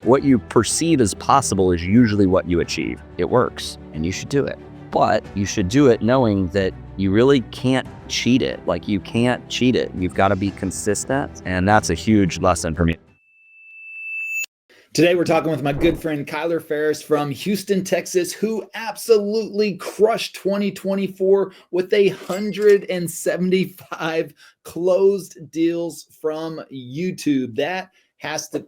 what you perceive as possible is usually what you achieve. It works and you should do it. But you should do it knowing that you really can't cheat it. Like, you can't cheat it. You've got to be consistent. And that's a huge lesson for me. Today, we're talking with my good friend Kyler Ferris from Houston, Texas, who absolutely crushed 2024 with 175 closed deals from YouTube. That has to,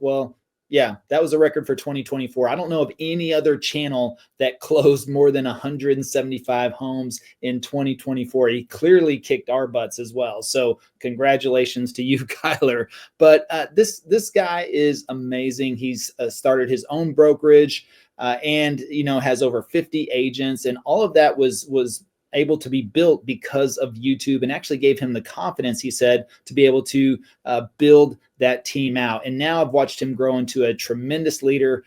that was a record for 2024. I don't know of any other channel that closed more than 175 homes in 2024. He clearly kicked our butts as well. So congratulations to you, Kyler. But this guy is amazing. He's started his own brokerage and has over 50 agents, and all of that was able to be built because of YouTube, and actually gave him the confidence, he said, to be able to build that team out. And now I've watched him grow into a tremendous leader,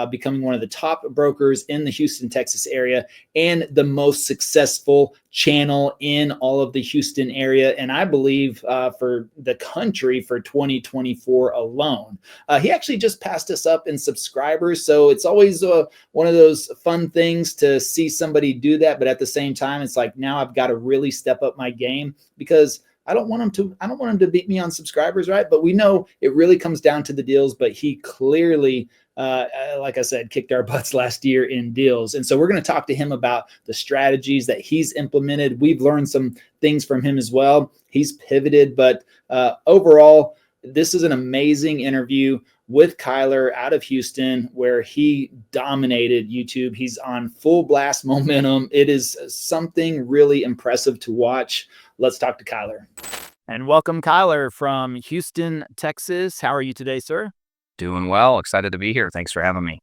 becoming one of the top brokers in the Houston, Texas area, and the most successful channel in all of the Houston area, and I believe for the country for 2024 alone. He actually just passed us up in subscribers, so it's always one of those fun things to see somebody do that. But at the same time, it's like, now I've got to really step up my game, because I don't want him to beat me on subscribers, right? But we know it really comes down to the deals. But he clearly, like I said, kicked our butts last year in deals. And so we're going to talk to him about the strategies that he's implemented. We've learned some things from him as well. He's pivoted, but overall, this is an amazing interview with Kyler out of Houston, where he dominated YouTube. He's on full blast momentum. It is something really impressive to watch. Let's talk to Kyler. And welcome, Kyler, from Houston, Texas. How are you today, sir? Doing well. Excited to be here. Thanks for having me.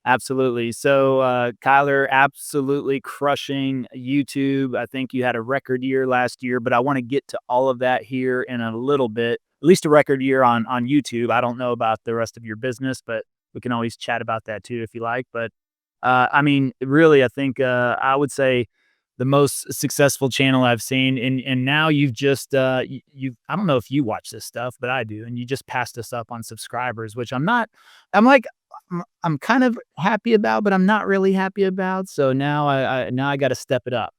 Absolutely. So, Kyler, absolutely crushing YouTube. I think you had a record year last year, but I want to get to all of that here in a little bit. At least a record year on YouTube. I don't know about the rest of your business, but we can always chat about that too if you like. But I mean, really, I think I would say the most successful channel I've seen. And now you've just I don't know if you watch this stuff, but I do. And you just passed us up on subscribers, which I'm kind of happy about, but I'm not really happy about. So now I got to step it up.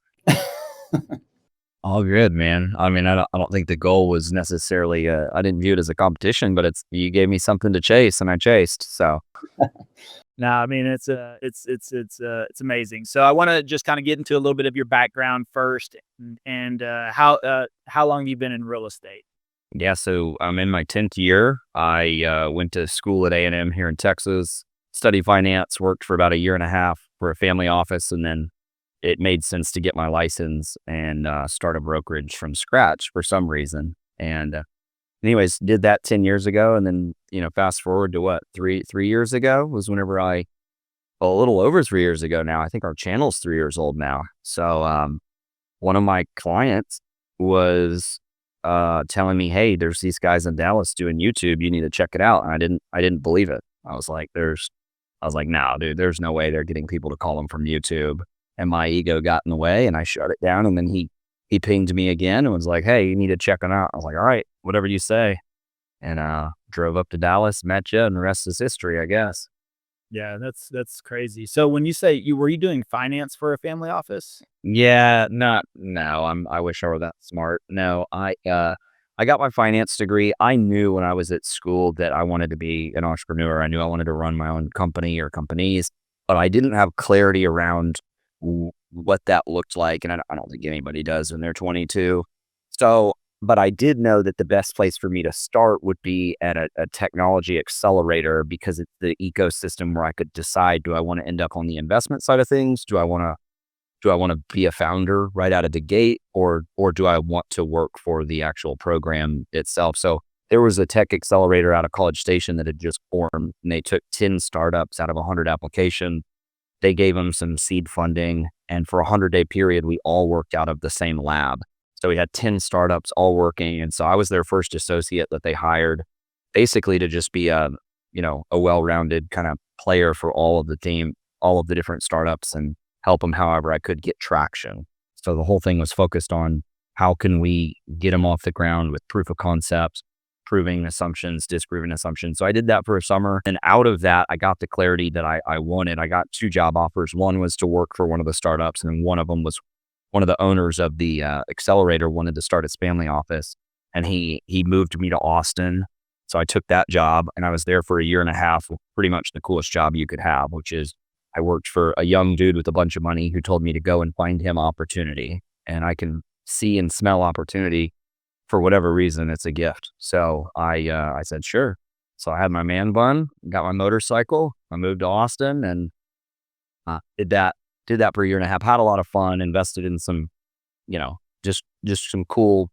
All good, man. I mean, I don't think the goal was necessarily, I didn't view it as a competition, but you gave me something to chase and I chased. So No, I mean, it's amazing. So I want to just kind of get into a little bit of your background first, and how long have you been in real estate? yeah, so I'm in my 10th year. I went to school at A&M here in Texas, studied finance, worked for about a year and a half for a family office, and then it made sense to get my license and start a brokerage from scratch for some reason. And anyways, did that 10 years ago. And then, fast forward to what, three years ago was whenever a little over 3 years ago now. I think our channel's 3 years old now. So one of my clients was telling me, hey, there's these guys in Dallas doing YouTube. You need to check it out. And I didn't believe it. I was like, no, dude, there's no way they're getting people to call them from YouTube. And my ego got in the way and I shut it down. And then he pinged me again and was like, hey, you need to check them out. I was like, all right, whatever you say. And drove up to Dallas, met you, and the rest is history, I guess. Yeah, that's crazy. So when you say were you doing finance for a family office? Yeah, no, I wish I were that smart. No, I got my finance degree. I knew when I was at school that I wanted to be an entrepreneur. I knew I wanted to run my own company or companies, but I didn't have clarity around what that looked like. And I don't think anybody does when they're 22. So, but I did know that the best place for me to start would be at a technology accelerator, because it's the ecosystem where I could decide, do I want to end up on the investment side of things? Do I want to be a founder right out of the gate, or do I want to work for the actual program itself? So there was a tech accelerator out of College Station that had just formed, and they took 10 startups out of 100 applications. They gave them some seed funding, and for a 100-day period, we all worked out of the same lab. So we had 10 startups all working. And so I was their first associate that they hired, basically to just be a well-rounded kind of player for all of the team, all of the different startups, and help them however I could get traction. So the whole thing was focused on how can we get them off the ground with proof of concepts, proving assumptions, disproving assumptions. So I did that for a summer. And out of that, I got the clarity that I wanted. I got 2 job offers. One was to work for one of the startups, and one of them was one of the owners of the accelerator wanted to start his family office. And he moved me to Austin. So I took that job, and I was there for a year and a half, pretty much the coolest job you could have, which is I worked for a young dude with a bunch of money who told me to go and find him opportunity. And I can see and smell opportunity. For whatever reason, it's a gift. So I said, sure. So I had my man bun, got my motorcycle. I moved to Austin and did that for a year and a half. Had a lot of fun, invested in some, just some cool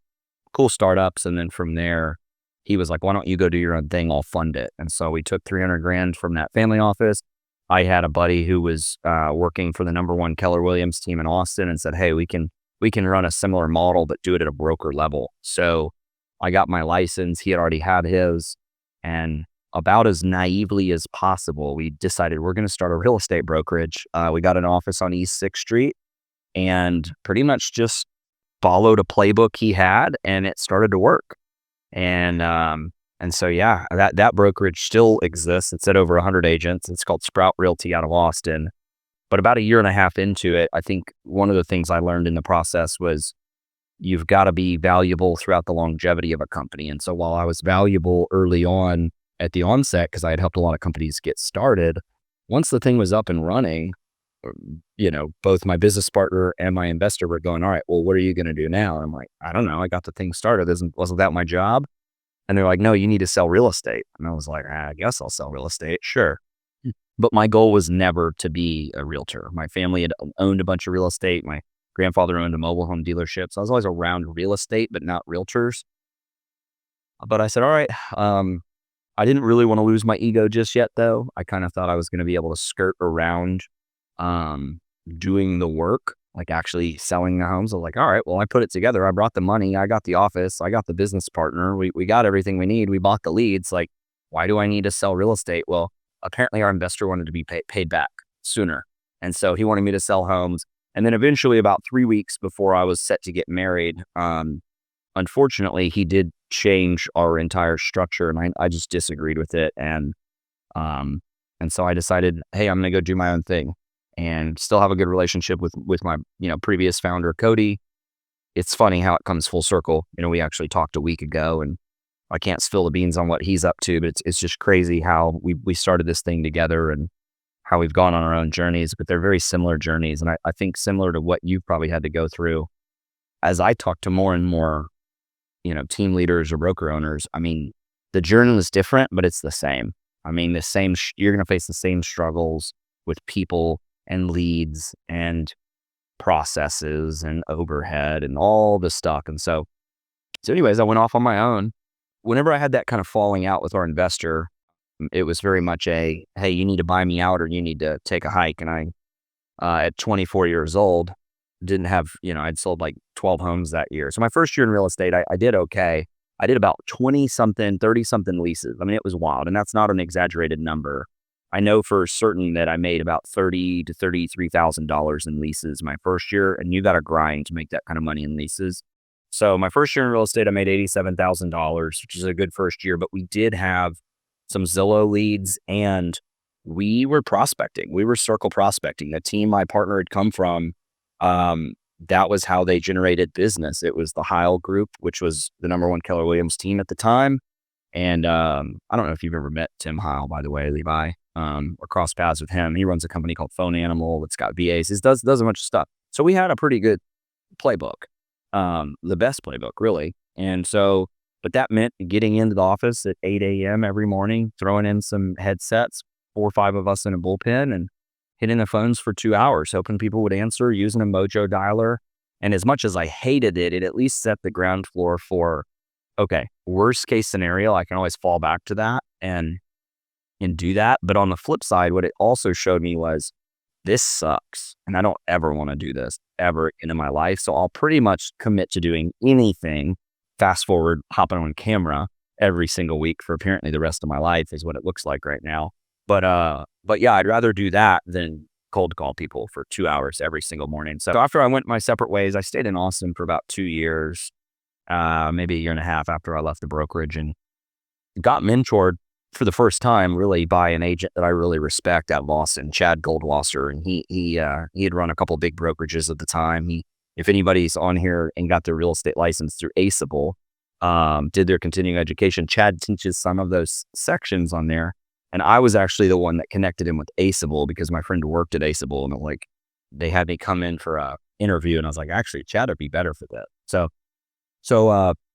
startups. And then from there, he was like, why don't you go do your own thing? I'll fund it. And so we took 300 grand from that family office. I had a buddy who was working for the #1 Keller Williams team in Austin and said, hey, we can run a similar model, but do it at a broker level. So I got my license. He had already had his. And about as naively as possible, we decided we're going to start a real estate brokerage. We got an office on East 6th Street and pretty much just followed a playbook he had, and it started to work. And so, yeah, that brokerage still exists. It's at over 100 agents. It's called Sprout Realty out of Austin. But about a year and a half into it, I think one of the things I learned in the process was you've got to be valuable throughout the longevity of a company. And so while I was valuable early on at the onset, because I had helped a lot of companies get started, once the thing was up and running, both my business partner and my investor were going, all right, well, what are you going to do now? And I'm like, I don't know. I got the thing started. Wasn't that my job? And they're like, no, you need to sell real estate. And I was like, I guess I'll sell real estate. Sure. But my goal was never to be a realtor. My family had owned a bunch of real estate. My grandfather owned a mobile home dealership. So I was always around real estate, but not realtors. But I said, all right, I didn't really want to lose my ego just yet, though. I kind of thought I was going to be able to skirt around doing the work, like actually selling the homes. I was like, all right, well, I put it together. I brought the money. I got the office. I got the business partner. We got everything we need. We bought the leads. Like, why do I need to sell real estate? Well, apparently our investor wanted to be paid back sooner. And so he wanted me to sell homes. And then eventually, about 3 weeks before I was set to get married, unfortunately, he did change our entire structure, and I just disagreed with it. And so I decided, hey, I'm going to go do my own thing and still have a good relationship with my previous founder, Cody. It's funny how it comes full circle. We actually talked a week ago, and I can't spill the beans on what he's up to, but it's just crazy how we started this thing together and how we've gone on our own journeys, but they're very similar journeys. And I think similar to what you've probably had to go through as I talk to more and more, team leaders or broker owners. I mean, the journey is different, but it's the same. I mean, you're going to face the same struggles with people and leads and processes and overhead and all this stuff. And so anyways, I went off on my own. Whenever I had that kind of falling out with our investor, it was very much hey, you need to buy me out or you need to take a hike. And I, at 24 years old, didn't have, I'd sold like 12 homes that year. So my first year in real estate, I did okay. I did about 20-something, 30-something leases. I mean, it was wild. And that's not an exaggerated number. I know for certain that I made about $30,000 to $33,000 in leases my first year. And you got to grind to make that kind of money in leases. So my first year in real estate, I made $87,000, which is a good first year. But we did have some Zillow leads, and we were prospecting. We were circle prospecting. The team my partner had come from, that was how they generated business. It was the Heil Group, which was the #1 Keller Williams team at the time. And I don't know if you've ever met Tim Heil, by the way, Levi, or crossed paths with him. He runs a company called Phone Animal. It's got VAs. It does a bunch of stuff. So we had a pretty good playbook, the best playbook, really. And so, but that meant getting into the office at 8 a.m. every morning, throwing in some headsets, 4 or 5 of us in a bullpen, and hitting the phones for 2 hours, hoping people would answer, using a mojo dialer. And as much as I hated it, it at least set the ground floor for, okay, worst case scenario, I can always fall back to that and do that. But on the flip side, what it also showed me was this sucks. And I don't ever want to do this ever in my life. So I'll pretty much commit to doing anything, fast forward, hopping on camera every single week for apparently the rest of my life is what it looks like right now. But yeah, I'd rather do that than cold call people for 2 hours every single morning. So after I went my separate ways, I stayed in Austin for about 2 years, maybe a year and a half after I left the brokerage. And got mentored for the first time really by an agent that I really respect out of Boston, Chad Goldwasser. And he had run a couple of big brokerages at the time. If anybody's on here and got their real estate license through Aceable, did their continuing education, Chad teaches some of those sections on there. And I was actually the one that connected him with Aceable because my friend worked at Aceable, and like they had me come in for a interview, and I was like, actually, Chad would be better for that. So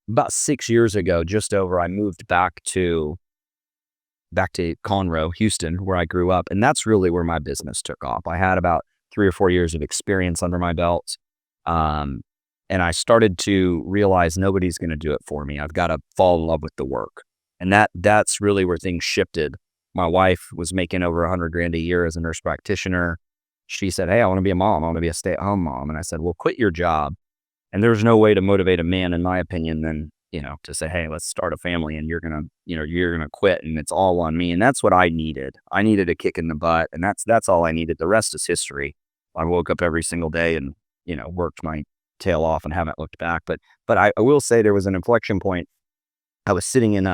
about 6 years ago, just over, I moved back to Conroe, Houston, where I grew up, and that's really where my business took off. I had about 3 or 4 years of experience under my belt, and I started to realize nobody's going to do it for me. I've got to fall in love with the work, and that's really where things shifted. My wife was making over $100,000 a year as a nurse practitioner. She said, "Hey, I want to be a mom. I want to be a stay-at-home mom." And I said, "Well, quit your job." And there's no way to motivate a man, in my opinion, than, to say, "Hey, let's start a family," and you're going to quit, and it's all on me. And that's what I needed. I needed a kick in the butt, and that's all I needed. The rest is history. I woke up every single day and, worked my tail off and haven't looked back. But I will say there was an inflection point. I was sitting in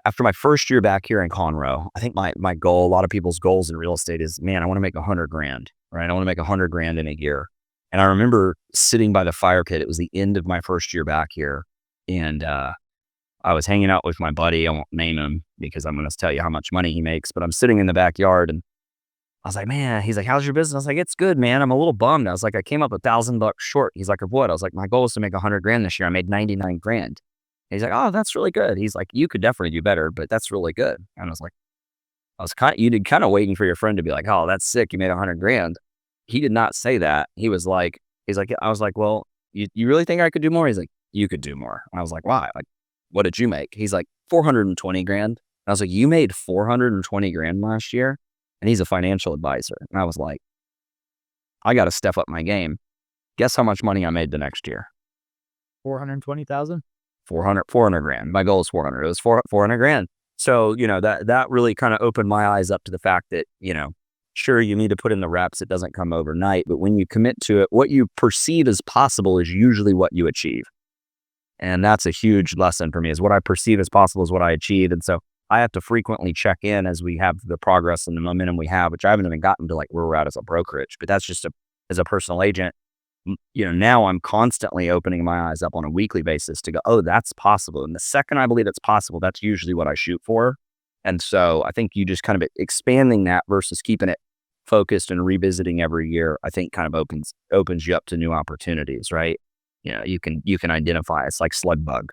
after my first year back here in Conroe. I think my goal, a lot of people's goals in real estate is, man, I want to make $100,000, right? I want to make $100,000 in a year. And I remember sitting by the fire pit. It was the end of my first year back here. And I was hanging out with my buddy. I won't name him because I'm going to tell you how much money he makes, but I'm sitting in the backyard, and I was like, "Man," he's like, "How's your business?" I was like, "It's good, man. I'm a little bummed." I was like, "I came up $1,000 short." He's like, "Of what?" I was like, "My goal is to make $100,000 this year. I made 99,000. He's like, "Oh, that's really good." He's like, "You could definitely do better, but that's really good." And I was like, you did kind of waiting for your friend to be like, "Oh, that's sick. You made $100,000. He did not say that. He's like, I was like, "Well, you really think I could do more?" He's like, "You could do more." I was like, "Why? Like, what did you make?" He's like, 420,000. I was like, "You made 420,000 last year?" And he's a financial advisor. And I was like, I got to step up my game. Guess how much money I made the next year? 420,000. 400,000. My goal is 400. It was 400,000. So, that really kind of opened my eyes up to the fact that, sure, you need to put in the reps. It doesn't come overnight, but when you commit to it, what you perceive as possible is usually what you achieve. And that's a huge lesson for me, is what I perceive as possible is what I achieve. And so I have to frequently check in as we have the progress and the momentum we have, which I haven't even gotten to like where we're at as a brokerage, but that's just as a personal agent. Now I'm constantly opening my eyes up on a weekly basis to go, oh, that's possible. And the second I believe it's possible, that's usually what I shoot for. And so I think you just kind of expanding that versus keeping it focused and revisiting every year, I think kind of opens you up to new opportunities, right? You can identify. It's like slug bug.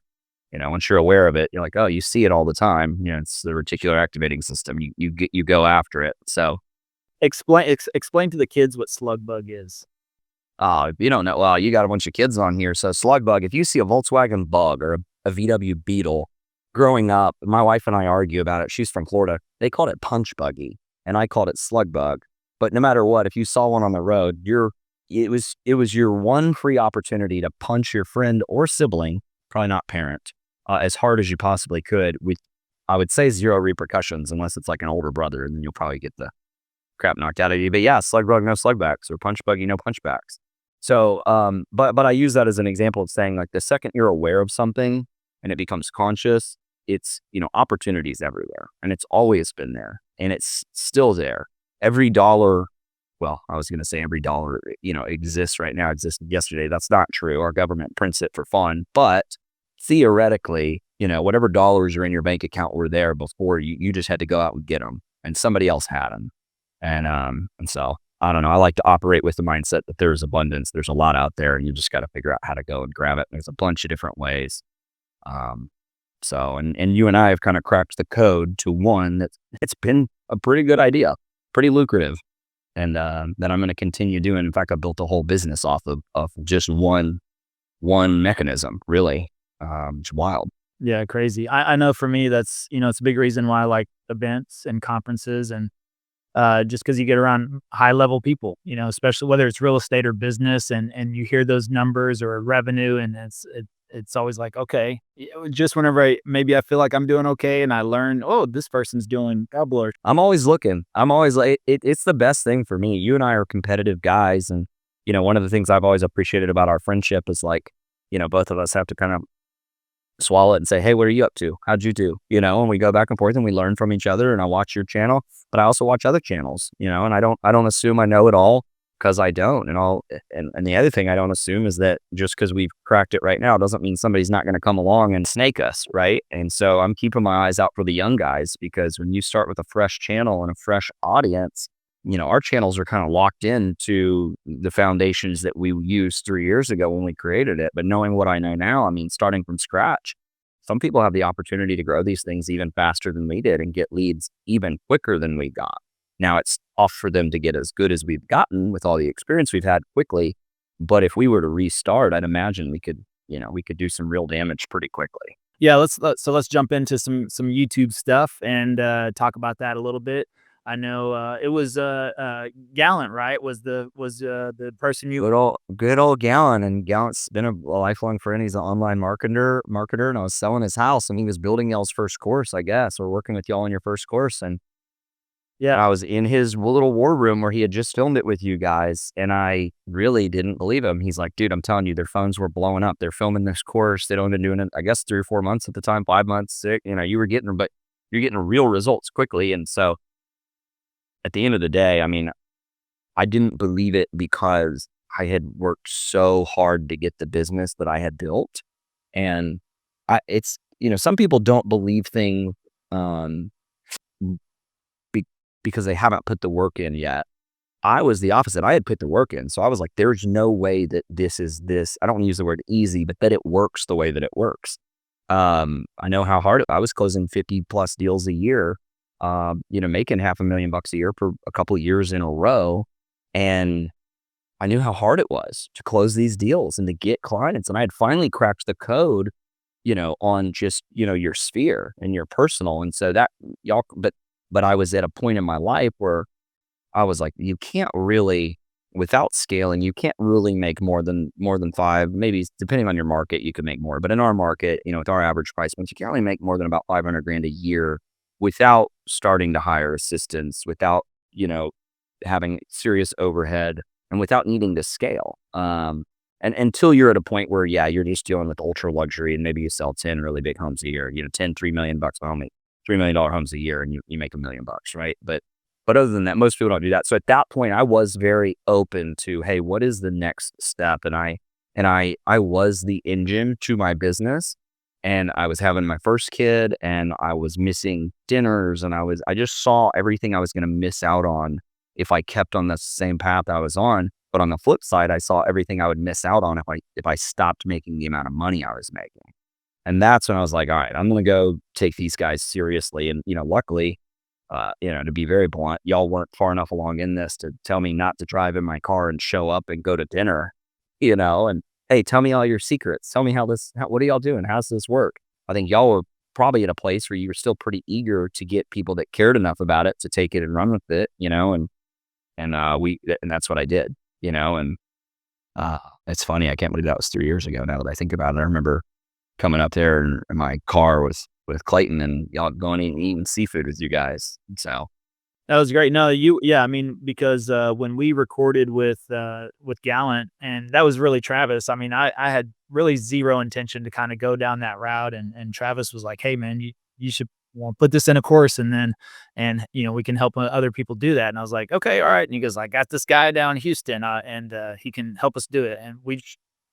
Once you're aware of it, you're like, oh, you see it all the time. It's the reticular activating system. You go after it. So Explain to the kids what slug bug is. if you don't know, well, you got a bunch of kids on here. So slug bug, if you see a Volkswagen Bug or a VW Beetle, growing up, my wife and I argue about it. She's from Florida. They called it punch buggy, and I called it slug bug. But no matter what, if you saw one on the road, it was your one free opportunity to punch your friend or sibling, probably not parent, as hard as you possibly could, with, I would say, zero repercussions, unless it's like an older brother, and then you'll probably get the crap knocked out of you. But yeah, slug bug, no slug backs, or punch buggy, no punch backs. So, but I use that as an example of saying, like, the second you're aware of something and it becomes conscious, it's, opportunities everywhere, and it's always been there, and it's still there. Every dollar, well, I was going to say every dollar, exists right now, existed yesterday. That's not true. Our government prints it for fun, but theoretically, whatever dollars are in your bank account were there before you just had to go out and get them, and somebody else had them. And so I don't know. I like to operate with the mindset that there's abundance. There's a lot out there, and you just got to figure out how to go and grab it. There's a bunch of different ways. So you and I have kind of cracked the code to one that it's been a pretty good idea, pretty lucrative, and that I'm going to continue doing. In fact, I built a whole business off of just one mechanism, really. It's wild. Yeah, crazy. I know for me, that's, it's a big reason why I like events and conferences, and just because you get around high level people, especially whether it's real estate or business, and you hear those numbers or revenue, and it's always like, okay, just whenever I feel like I'm doing okay, and I learn, oh, this person's doing double. I'm always looking. I'm always like, it's the best thing for me. You and I are competitive guys, and one of the things I've always appreciated about our friendship is, like, both of us have to kind of swallow it and say, "Hey, what are you up to? How'd you do?" And we go back and forth and we learn from each other. And I watch your channel, but I also watch other channels, and I don't assume I know it all because I don't. And the other thing I don't assume is that just because we've cracked it right now doesn't mean somebody's not going to come along and snake us, right? And so I'm keeping my eyes out for the young guys, because when you start with a fresh channel and a fresh audience, our channels are kind of locked into the foundations that we used 3 years ago when we created it. But knowing what I know now, I mean, starting from scratch, some people have the opportunity to grow these things even faster than we did and get leads even quicker than we got. Now it's off for them to get as good as we've gotten with all the experience we've had quickly. But if we were to restart, I'd imagine we could do some real damage pretty quickly. Yeah, let's jump into some YouTube stuff and talk about that a little bit. I know it was Gallant, right? Was the person you Good old Gallon, and Gallant's been a lifelong friend. He's an online marketer, and I was selling his house, and he was building y'all's first course, I guess, or working with y'all on your first course, and yeah. I was in his little war room where he had just filmed it with you guys, and I really didn't believe him. He's like, "Dude, I'm telling you, their phones were blowing up. They're filming this course. They'd only been doing it, I guess, 3 or 4 months at the time, 5 months, six. But you're getting real results quickly." And so at the end of the day, I mean, I didn't believe it because I had worked so hard to get the business that I had built. And some people don't believe things um, be, because they haven't put the work in yet. I was the opposite. I had put the work in. So I was like, there's no way that this is this. I don't want to use the word easy, but that it works the way that it works. I know how hard I was closing 50 plus deals a year, making $500,000 a year for a couple of years in a row. And I knew how hard it was to close these deals and to get clients. And I had finally cracked the code, on just, your sphere and your personal. And so that but I was at a point in my life where I was like, you can't really, without scaling, you can't really make more than five, maybe depending on your market, you could make more. But in our market, with our average price points, you can't really make more than about 500 grand a year without starting to hire assistants, without, having serious overhead, and without needing to scale. And until you're at a point where, yeah, you're just dealing with ultra luxury and maybe you sell 10 really big homes a year, 10, $3 million home, $3 million homes a year, and you make $1 million, right? But other than that, most people don't do that. So at that point, I was very open to, hey, what is the next step? And I was the engine to my business, and I was having my first kid, and I was missing dinners, and I just saw everything I was going to miss out on if I kept on the same path I was on. But on the flip side, I saw everything I would miss out on if I stopped making the amount of money I was making. And that's when I was like, all right, I'm going to go take these guys seriously. And, luckily, to be very blunt, y'all weren't far enough along in this to tell me not to drive in my car and show up and go to dinner, and hey, tell me all your secrets. Tell me what are y'all doing? How's this work? I think y'all were probably at a place where you were still pretty eager to get people that cared enough about it to take it and run with it, and that's what I did, and it's funny. I can't believe that was 3 years ago now that I think about it. I remember coming up there in my car with Clayton and y'all going and eating seafood with you guys. So That was great. No, yeah, I mean, because when we recorded with Gallant, and that was really Travis. I mean, I had really zero intention to kind of go down that route, and Travis was like, "Hey, man, you should put this in a course, and then we can help other people do that." And I was like, "Okay, all right." And he goes, "I got this guy down in Houston, and he can help us do it." And we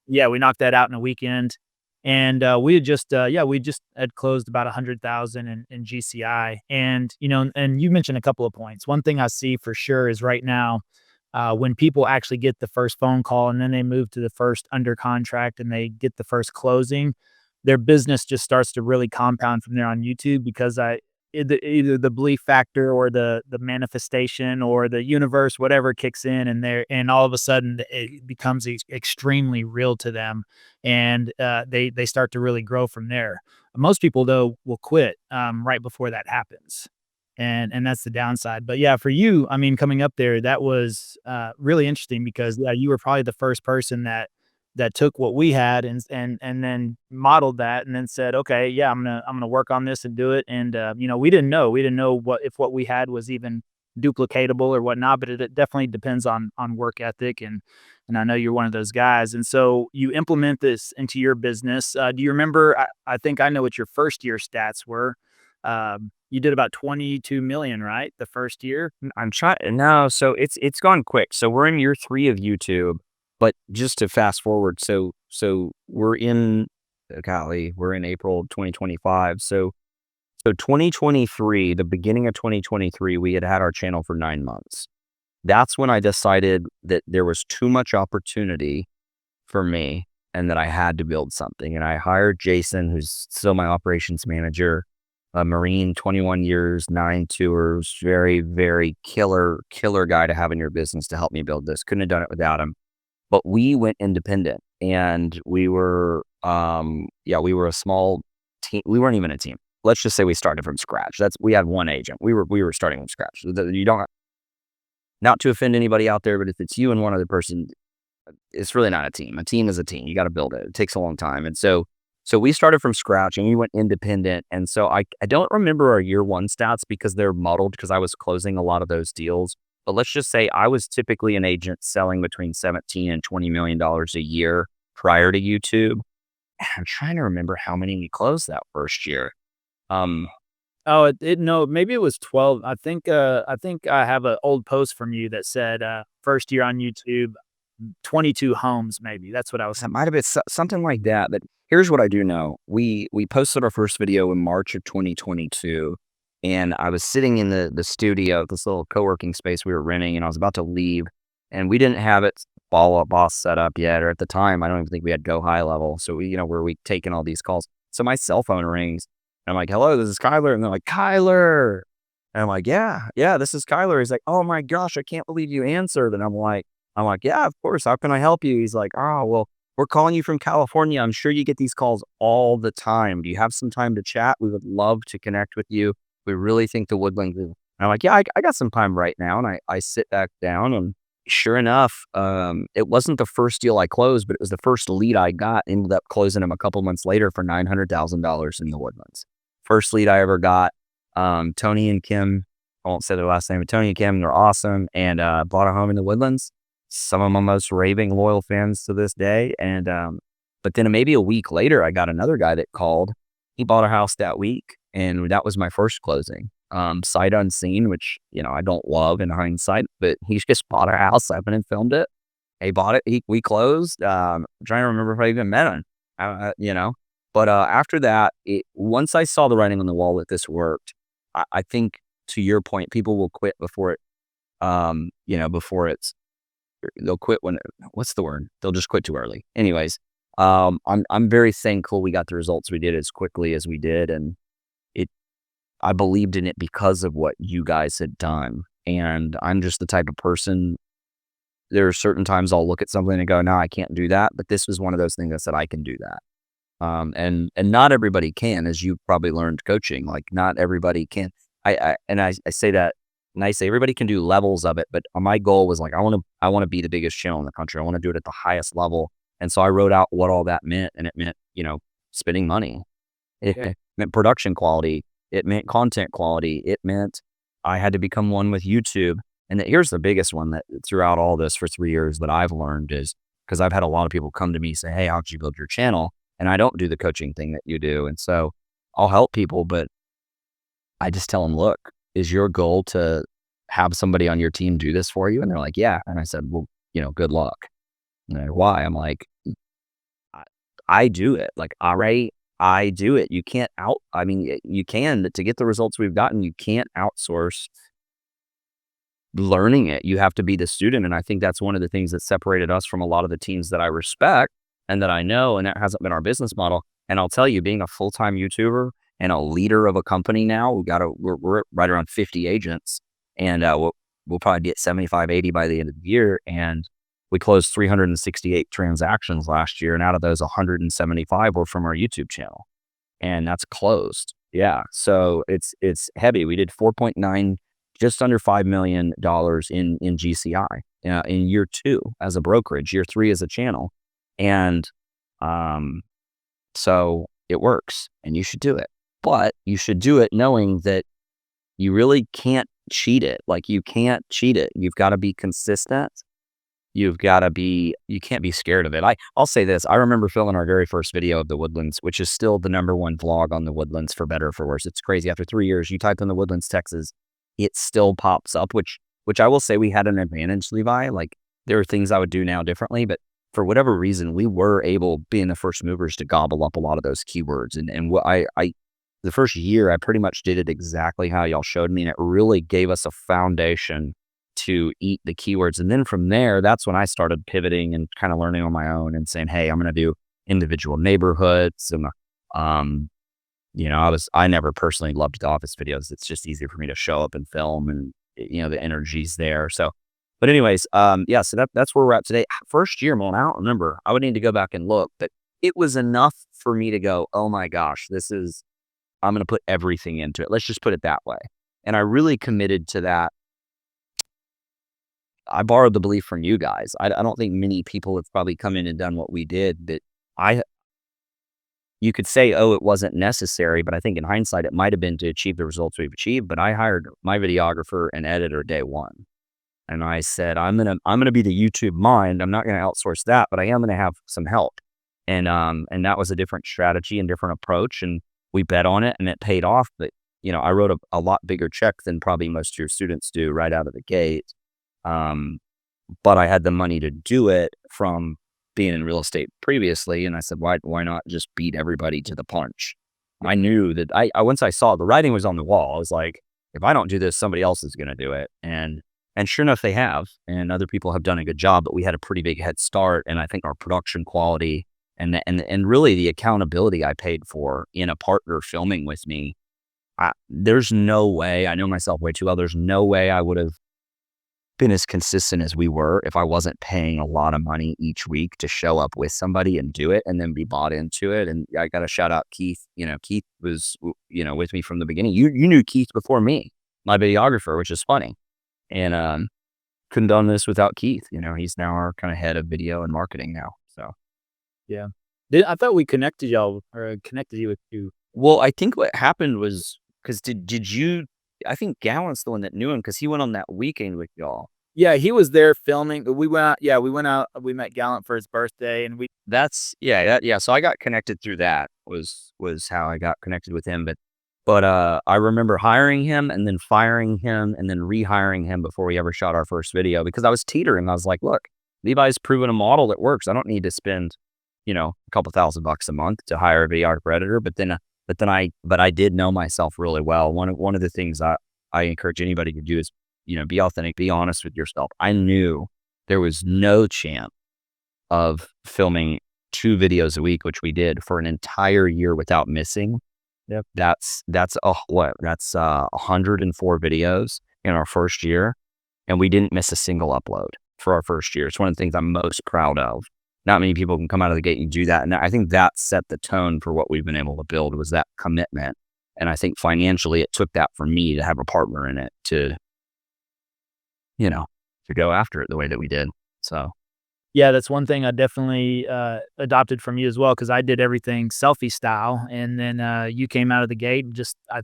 knocked that out in a weekend. And we just had closed about 100,000 in GCI. And, and you mentioned a couple of points. One thing I see for sure is right now, when people actually get the first phone call and then they move to the first under contract and they get the first closing, their business just starts to really compound from there on YouTube, because either the belief factor or the manifestation or the universe, whatever kicks in, and all of a sudden it becomes extremely real to them, and they start to really grow from there. Most people though will quit right before that happens, and that's the downside. But yeah, for you, I mean, coming up there, that was really interesting, because yeah, you were probably the first person that took what we had and then modeled that, and then said, okay, yeah, I'm gonna work on this and do it. And we didn't know what we had was even duplicatable or whatnot, but it definitely depends on work ethic, and I know you're one of those guys. And so you implement this into your business. Do you remember? I think I know what your first year stats were. You did about 22 million, right? The first year. I'm trying no, so it's gone quick. So we're in year 3 of YouTube, but just to fast forward, so we're in golly, we're in April 2025. So 2023, the beginning of 2023, we had our channel for 9 months. That's when I decided that there was too much opportunity for me and that I had to build something. And I hired Jason, who's still my operations manager, a Marine, 21 years, 9 tours, very, very killer guy to have in your business to help me build this. Couldn't have done it without him. But we went independent, and we were a small team. We weren't even a team. Let's just say we started from scratch. We had one agent. We were starting from scratch. You don't, not to offend anybody out there, but if it's you and one other person, it's really not a team. A team is a team. You got to build it. It takes a long time. And so we started from scratch and we went independent. And so I don't remember our year 1 stats because they're muddled because I was closing a lot of those deals. But let's just say I was typically an agent selling between 17 and $20 million a year prior to YouTube. I'm trying to remember how many we closed that first year. Oh, no, maybe it was 12. I think I have an old post from you that said, first year on YouTube, 22 homes, maybe. That's what I was. That might have been something like that. But here's what I do know. We posted our first video in March of 2022. And I was sitting in the studio, this little co-working space we were renting, and I was about to leave. And we didn't have it boss set up yet. Or at the time, I don't even think we had Go High Level. So where we taking all these calls. So my cell phone rings. And I'm like, hello, this is Kyler. And they're like, Kyler. And I'm like, yeah, this is Kyler. He's like, oh my gosh, I can't believe you answered. And I'm like, yeah, of course. How can I help you? He's like, oh, well, we're calling you from California. I'm sure you get these calls all the time. Do you have some time to chat? We would love to connect with you. We really think the Woodlands is. And I'm like, yeah, I got some time right now. And I sit back down, and sure enough, it wasn't the first deal I closed, but it was the first lead I got. Ended up closing him a couple months later for $900,000 in the Woodlands. First lead I ever got. Tony and Kim, I won't say their last name, but Tony and Kim, they're awesome, and bought a home in the Woodlands. Some of my most raving loyal fans to this day. And but then maybe a week later, I got another guy that called. He bought a house that week, and that was my first closing. Sight unseen, which I don't love in hindsight, but he just bought a house. I went and filmed it. He bought it. We closed. I'm trying to remember if I even met him. But after that, once I saw the writing on the wall that this worked, I think to your point, people will quit before it. They'll quit when what's the word? They'll just quit too early. Anyways, I'm very thankful we got the results we did as quickly as we did, and I believed in it because of what you guys had done. And I'm just the type of person. There are certain times I'll look at something and go, no, I can't do that. But this was one of those things that said I can do that. And not everybody can, as you probably learned coaching. Like not everybody can. I say that, and I say everybody can do levels of it, but my goal was like I want to be the biggest channel in the country. I want to do it at the highest level, and so I wrote out what all that meant, and it meant spending money. It meant production quality. It meant content quality. It meant I had to become one with YouTube. And here's the biggest one that throughout all this for 3 years that I've learned is because I've had a lot of people come to me say, hey, how'd you build your channel? And I don't do the coaching thing that you do. And so I'll help people, but I just tell them, look, is your goal to have somebody on your team do this for you? And they're like, yeah. And I said, well, good luck. And they're like, why? I'm like, I do it. Like, all right, I do it. You can, to get the results we've gotten, you can't outsource learning it. You have to be the student. And I think that's one of the things that separated us from a lot of the teams that I respect and that I know, and that hasn't been our business model. And I'll tell you, being a full-time YouTuber and a leader of a company now, we're right around 50 agents, and we'll probably be at 75, 80 by the end of the year. And we closed 368 transactions last year, and out of those, 175 were from our YouTube channel, and that's closed. Yeah, so it's heavy. We did 4.9, just under $5 million in GCI in year 2 as a brokerage, year 3 as a channel, and so it works, and you should do it. But you should do it knowing that you really can't cheat it. Like, you can't cheat it. You've got to be consistent. You can't be scared of it. I'll say this. I remember filming our very first video of the Woodlands, which is still the #1 vlog on the Woodlands, for better or for worse. It's crazy. After 3 years, you type in the Woodlands, Texas, it still pops up, which I will say we had an advantage, Levi. Like, there are things I would do now differently, but for whatever reason, we were able, being the first movers, to gobble up a lot of those keywords. And what the first year, I pretty much did it exactly how y'all showed me, and it really gave us a foundation to eat the keywords. And then from there, that's when I started pivoting and kind of learning on my own and saying, hey, I'm going to do individual neighborhoods. And, I never personally loved the office videos. It's just easier for me to show up and film, and, the energy's there. So, but anyways, so that's where we're at today. First year, man, I don't remember. I would need to go back and look, but it was enough for me to go, oh my gosh, I'm going to put everything into it. Let's just put it that way. And I really committed to that. I borrowed the belief from you guys. I don't think many people have probably come in and done what we did, but you could say, oh, it wasn't necessary, but I think in hindsight, it might've been to achieve the results we've achieved. But I hired my videographer and editor day one. And I said, I'm going to be the YouTube mind. I'm not going to outsource that, but I am going to have some help. And that was a different strategy and different approach. And we bet on it, and it paid off. But, I wrote a lot bigger check than probably most of your students do right out of the gate. But I had the money to do it from being in real estate previously. And I said, why not just beat everybody to the punch? I knew that once I saw the writing was on the wall, I was like, if I don't do this, somebody else is going to do it. And sure enough, they have, and other people have done a good job, but we had a pretty big head start. And I think our production quality and really the accountability I paid for in a partner filming with me, there's no way, I know myself way too well, there's no way I would have been as consistent as we were if I wasn't paying a lot of money each week to show up with somebody and do it and then be bought into it. And I got to shout out Keith. Keith was, with me from the beginning. You knew Keith before me, my videographer, which is funny. And couldn't done this without Keith. He's now our kind of head of video and marketing now. So yeah. I thought we connected you with you. Well, I think what happened was, because did you? I think Gallant's the one that knew him, because he went on that weekend with y'all. Yeah, he was there filming. We went out. We met Gallant for his birthday, and So I got connected through that. Was how I got connected with him. But I remember hiring him and then firing him and then rehiring him before we ever shot our first video, because I was teetering. I was like, look, Levi's proven a model that works. I don't need to spend, a couple $1,000 a month to hire a videographer editor. But I did know myself really well. One of the things I encourage anybody to do is, be authentic, be honest with yourself. I knew there was no chance of filming 2 videos a week, which we did for an entire year without missing. Yep. That's 104 videos in our first year, and we didn't miss a single upload for our first year. It's one of the things I'm most proud of. Not many people can come out of the gate and do that. And I think that set the tone for what we've been able to build, was that commitment. And I think financially it took that for me to have a partner in it to go after it the way that we did. So yeah, that's one thing I definitely adopted from you as well, because I did everything selfie style, and then you came out of the gate just I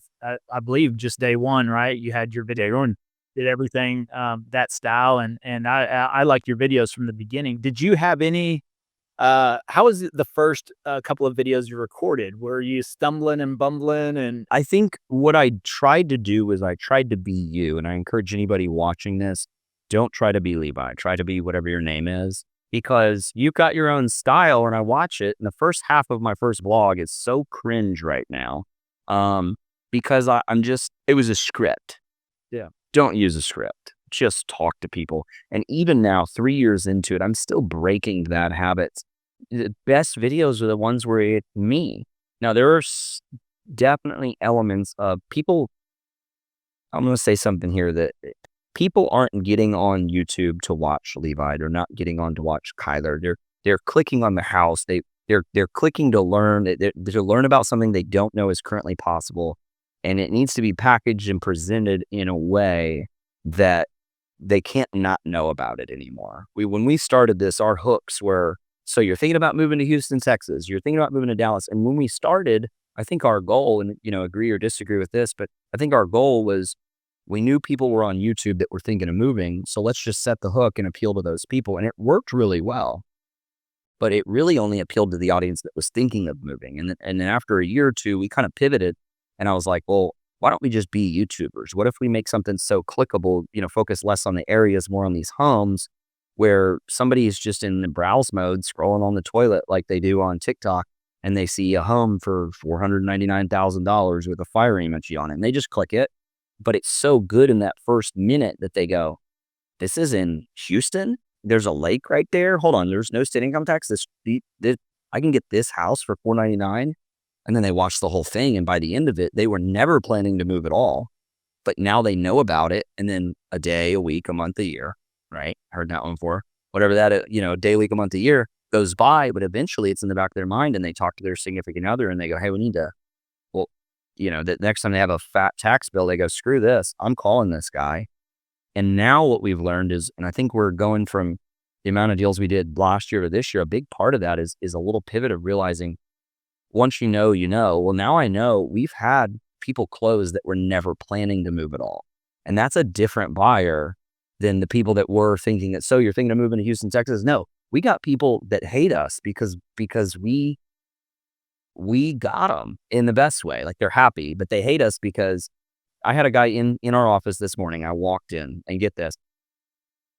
believe just day one, right? You had your video and did everything that style, and I like your videos from the beginning. Did you have any? How was it the first couple of videos you recorded? Were you stumbling and bumbling? And I think what I tried to do was I tried to be you. And I encourage anybody watching this, don't try to be Levi. Try to be whatever your name is, because you've got your own style. And I watch it, and the first half of my first vlog is so cringe right now, because it was a script. Yeah. Don't use a script. Just talk to people. And even now, 3 years into it, I'm still breaking that habit. The best videos are the ones where it's me. Now, there are definitely elements of people. I'm going to say something here that people aren't getting on YouTube to watch Levi. They're not getting on to watch Kyler. They're clicking on the house. They're clicking to learn. To learn about something they don't know is currently possible, and it needs to be packaged and presented in a way that they can't not know about it anymore. When we started this, our hooks were, so you're thinking about moving to Houston, Texas. You're thinking about moving to Dallas. And when we started, I think our goal, and agree or disagree with this, but I think our goal was we knew people were on YouTube that were thinking of moving. So let's just set the hook and appeal to those people. And it worked really well. But it really only appealed to the audience that was thinking of moving. And then after a year or two, we kind of pivoted. And I was like, well, why don't we just be YouTubers? What if we make something so clickable, focus less on the areas, more on these homes where somebody is just in the browse mode, scrolling on the toilet like they do on TikTok, and they see a home for $499,000 with a fire emoji on it. And they just click it. But it's so good in that first minute that they go, this is in Houston? There's a lake right there. Hold on, there's no state income tax. This I can get this house for $499. And then they watch the whole thing. And by the end of it, they were never planning to move at all. But now they know about it. And then a day, a week, a month, a year, right? Heard that one before. Whatever that, a day, week, a month, a year goes by. But eventually it's in the back of their mind and they talk to their significant other and they go, hey, we need to, the next time they have a fat tax bill, they go, screw this. I'm calling this guy. And now what we've learned is, and I think we're going from the amount of deals we did last year to this year, a big part of that is a little pivot of realizing once you know, well, now I know we've had people close that were never planning to move at all. And that's a different buyer than the people that were thinking that, so you're thinking of moving to Houston, Texas. No, we got people that hate us because we got them in the best way. Like they're happy, but they hate us because I had a guy in our office this morning. I walked in and get this.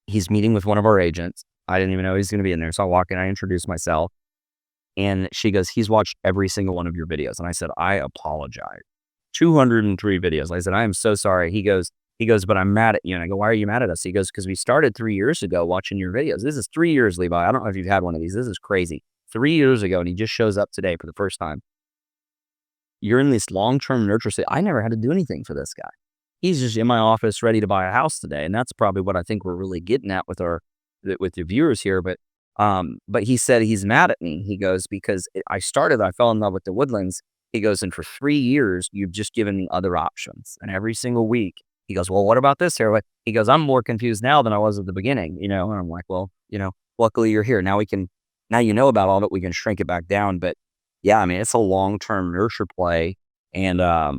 He's meeting with one of our agents. I didn't even know he's going to be in there. So I walk in, I introduce myself. And she goes, he's watched every single one of your videos. And I said, I apologize. 203 videos. I said, I am so sorry. He goes, but I'm mad at you. And I go, why are you mad at us? He goes, because we started 3 years ago watching your videos. This is 3 years, Levi. I don't know if you've had one of these. This is crazy. 3 years ago. And he just shows up today for the first time. You're in this long-term nurture state. I never had to do anything for this guy. He's just in my office ready to buy a house today. And that's probably what I think we're really getting at with the viewers here. But he said he's mad at me. He goes, because I fell in love with the Woodlands. He goes, and for 3 years, you've just given me other options. And every single week, he goes, well, what about this here? He goes, I'm more confused now than I was at the beginning, and I'm like, well, luckily you're here. Now you know about all of it. We can shrink it back down. But yeah, I mean, it's a long-term nurture play. And I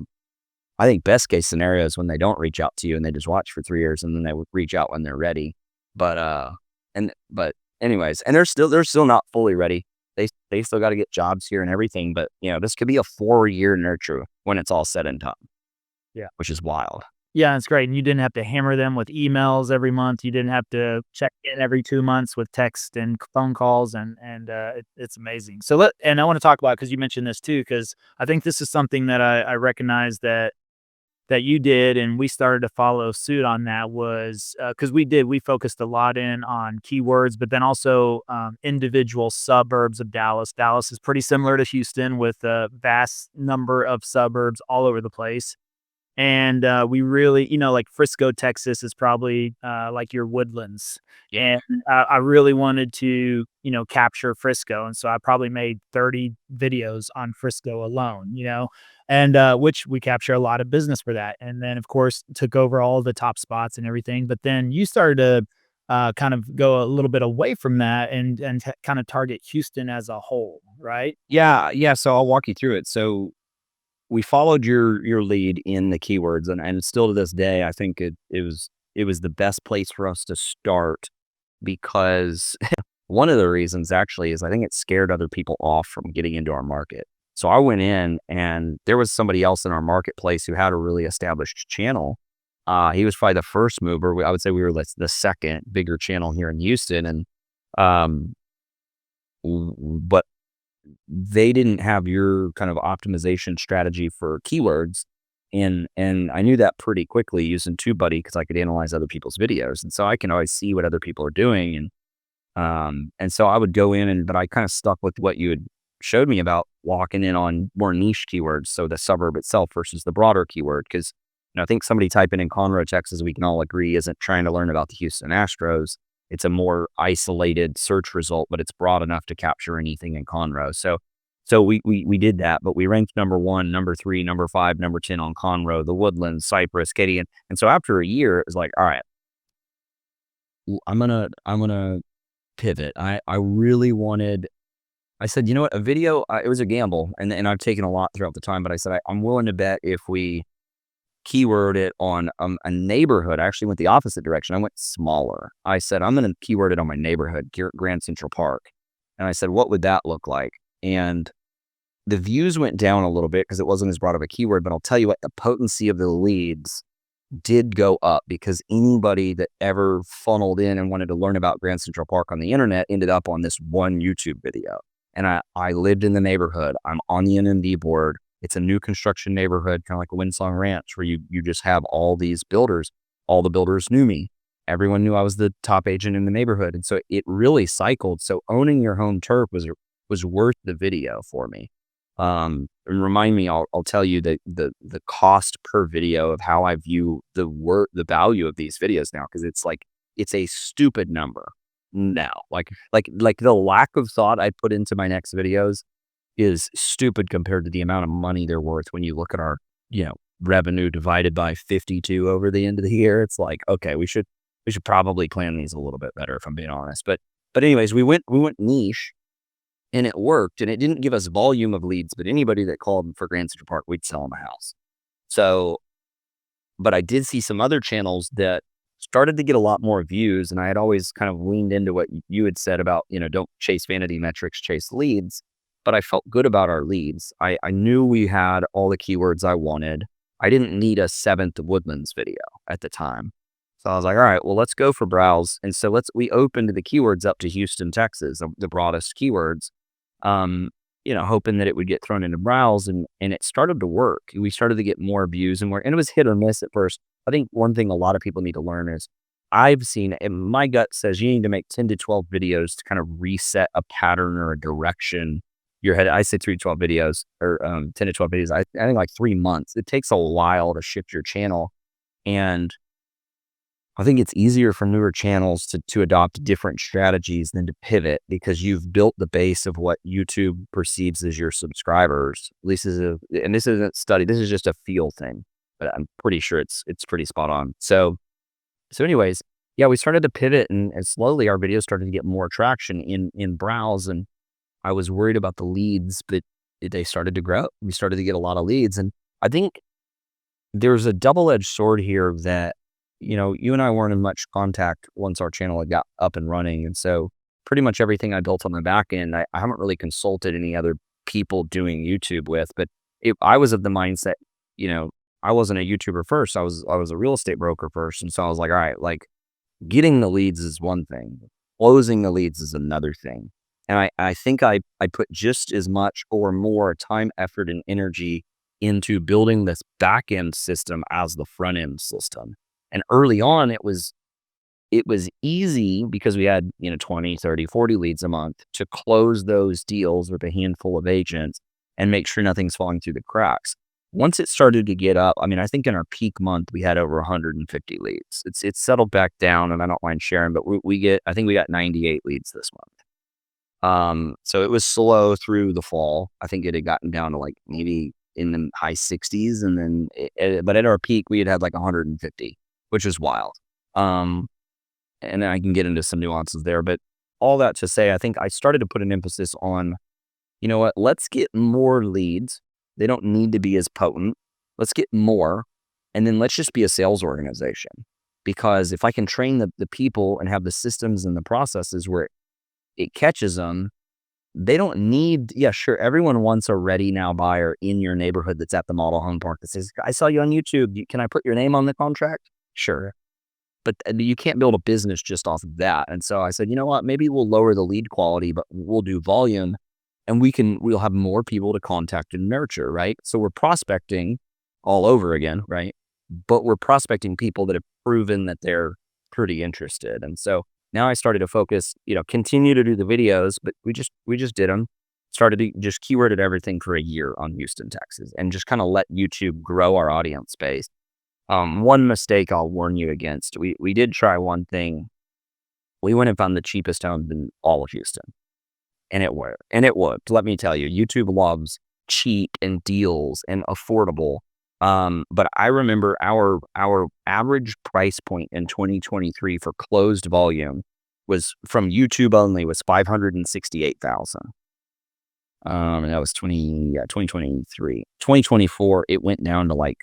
think best case scenario is when they don't reach out to you and they just watch for 3 years and then they would reach out when they're ready. But anyways, and they're still not fully ready. They still got to get jobs here and everything. But this could be a 4-year nurture when it's all said and done. Yeah. Which is wild. Yeah, it's great. And you didn't have to hammer them with emails every month. You didn't have to check in every 2 months with text and phone calls, and it's amazing. So I want to talk about, because you mentioned this too, because I think this is something that I recognize that you did, and we started to follow suit on that, was because we focused a lot in on keywords, but then also individual suburbs of Dallas. Dallas is pretty similar to Houston with a vast number of suburbs all over the place. And we really, like Frisco, Texas is probably like your Woodlands. Yeah. And I really wanted to, capture Frisco. And so I probably made 30 videos on Frisco alone, and which we capture a lot of business for that. And then, of course, took over all the top spots and everything. But then you started to kind of go a little bit away from that and kind of target Houston as a whole, right? Yeah. So I'll walk you through it. So we followed your lead in the keywords, and still to this day, I think it was the best place for us to start, because one of the reasons actually is I think it scared other people off from getting into our market. So I went in and there was somebody else in our marketplace who had a really established channel. He was probably the first mover. I would say we were the second bigger channel here in Houston, and but they didn't have your kind of optimization strategy for keywords. And I knew that pretty quickly using TubeBuddy, because I could analyze other people's videos. And so I can always see what other people are doing. And so I would go in but I kind of stuck with what you had showed me about walking in on more niche keywords. So the suburb itself versus the broader keyword. Because I think somebody typing in Conroe, Texas, we can all agree, isn't trying to learn about the Houston Astros. It's a more isolated search result, but it's broad enough to capture anything in Conroe. So we did that, but we ranked number 1, number 3, number 5, number 10 on Conroe, the Woodlands, Cypress, Katy. And so after a year, it was like, all right, I'm gonna pivot. I really wanted, I said, you know what, a video, it was a gamble, and I've taken a lot throughout the time, but I said, I'm willing to bet if we keyword it on a neighborhood. I actually went the opposite direction. I went smaller. I said, I'm going to keyword it on my neighborhood, Grand Central Park. And I said, what would that look like? And the views went down a little bit because it wasn't as broad of a keyword, but I'll tell you what, the potency of the leads did go up because anybody that ever funneled in and wanted to learn about Grand Central Park on the internet ended up on this one YouTube video. And I lived in the neighborhood. I'm on the NMD board. It's a new construction neighborhood, kind of like a Windsong Ranch, where you just have all these builders. All the builders knew me. Everyone knew I was the top agent in the neighborhood. And so it really cycled. So owning your home turf was worth the video for me. And remind me, I'll tell you that the cost per video of how I view the value of these videos now, because it's a stupid number now. Like the lack of thought I put into my next videos is stupid compared to the amount of money they're worth when you look at our, revenue divided by 52 over the end of the year. It's like, okay, we should probably plan these a little bit better, if I'm being honest. But anyways, we went niche. And it worked, and it didn't give us volume of leads, but anybody that called for Grand Central Park, we'd sell them a house. So, but I did see some other channels that started to get a lot more views, and I had always kind of leaned into what you had said about, don't chase vanity metrics, chase leads. But I felt good about our leads. I knew we had all the keywords I wanted. I didn't need a 7th Woodlands video at the time. So I was like, all right, well, let's go for browse. And so we opened the keywords up to Houston, Texas, the broadest keywords. Hoping that it would get thrown into browse, and it started to work. We started to get more views and it was hit or miss at first. I think one thing a lot of people need to learn is I've seen, and my gut says you need to make 10 to 12 videos to kind of reset a pattern or a direction you're headed. I say 3 to 12 videos or 10 to 12 videos. I think like 3 months. It takes a while to shift your channel. And I think it's easier for newer channels to adopt different strategies than to pivot because you've built the base of what YouTube perceives as your subscribers. At least and this isn't study. This is just a feel thing, but I'm pretty sure it's pretty spot on. So anyways, yeah, we started to pivot and slowly our videos started to get more traction in browse. And I was worried about the leads, but they started to grow. We started to get a lot of leads. And I think there's a double-edged sword here that, you and I weren't in much contact once our channel had got up and running. And so pretty much everything I built on the back end, I haven't really consulted any other people doing YouTube with, but I was of the mindset, I wasn't a YouTuber first. I was a real estate broker first. And so I was like, all right, like getting the leads is one thing. Closing the leads is another thing. And I think I put just as much or more time, effort, and energy into building this back end system as the front end system. And early on, it was easy because we had, 20, 30, 40 leads a month to close those deals with a handful of agents and make sure nothing's falling through the cracks. Once it started to get up, I think in our peak month, we had over 150 leads. It's settled back down, and I don't mind sharing, but I think we got 98 leads this month. So it was slow through the fall. I think it had gotten down to like maybe in the high 60s. And then, but at our peak, we had like 150. Which is wild. And I can get into some nuances there, but all that to say, I think I started to put an emphasis on, let's get more leads. They don't need to be as potent. Let's get more. And then let's just be a sales organization. Because if I can train the people and have the systems and the processes where it catches them, they don't need, sure, everyone wants a ready now buyer in your neighborhood that's at the model home park that says, I saw you on YouTube. Can I put your name on the contract? Sure. But you can't build a business just off of that. And so I said, you know what, maybe we'll lower the lead quality, but we'll do volume and we'll have more people to contact and nurture, right? So we're prospecting all over again, right? But we're prospecting people that have proven that they're pretty interested. And so now I started to focus, continue to do the videos, but we just did them. Started to just keyworded everything for a year on Houston, Texas, and just kind of let YouTube grow our audience base. One mistake I'll warn you against. We did try one thing. We went and found the cheapest homes in all of Houston. And it worked. Let me tell you, YouTube loves cheap and deals and affordable. But I remember our average price point in 2023 for closed volume was from YouTube only was 568,000. And that was 2023. 2024, it went down to like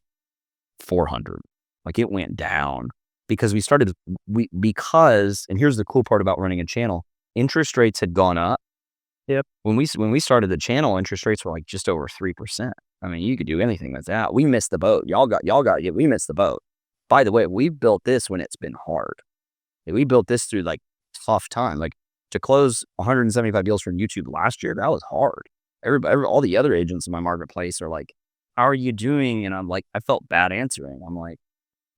400. Like it went down because and here's the cool part about running a channel. Interest rates had gone up. Yep. When we started the channel, interest rates were like just over 3%. I mean, you could do anything with that. We missed the boat. We missed the boat. By the way, we built this when it's been hard. We built this through like tough time. Like to close 175 deals from YouTube last year, that was hard. All the other agents in my marketplace are like, how are you doing? And I'm like, I felt bad answering. I'm like,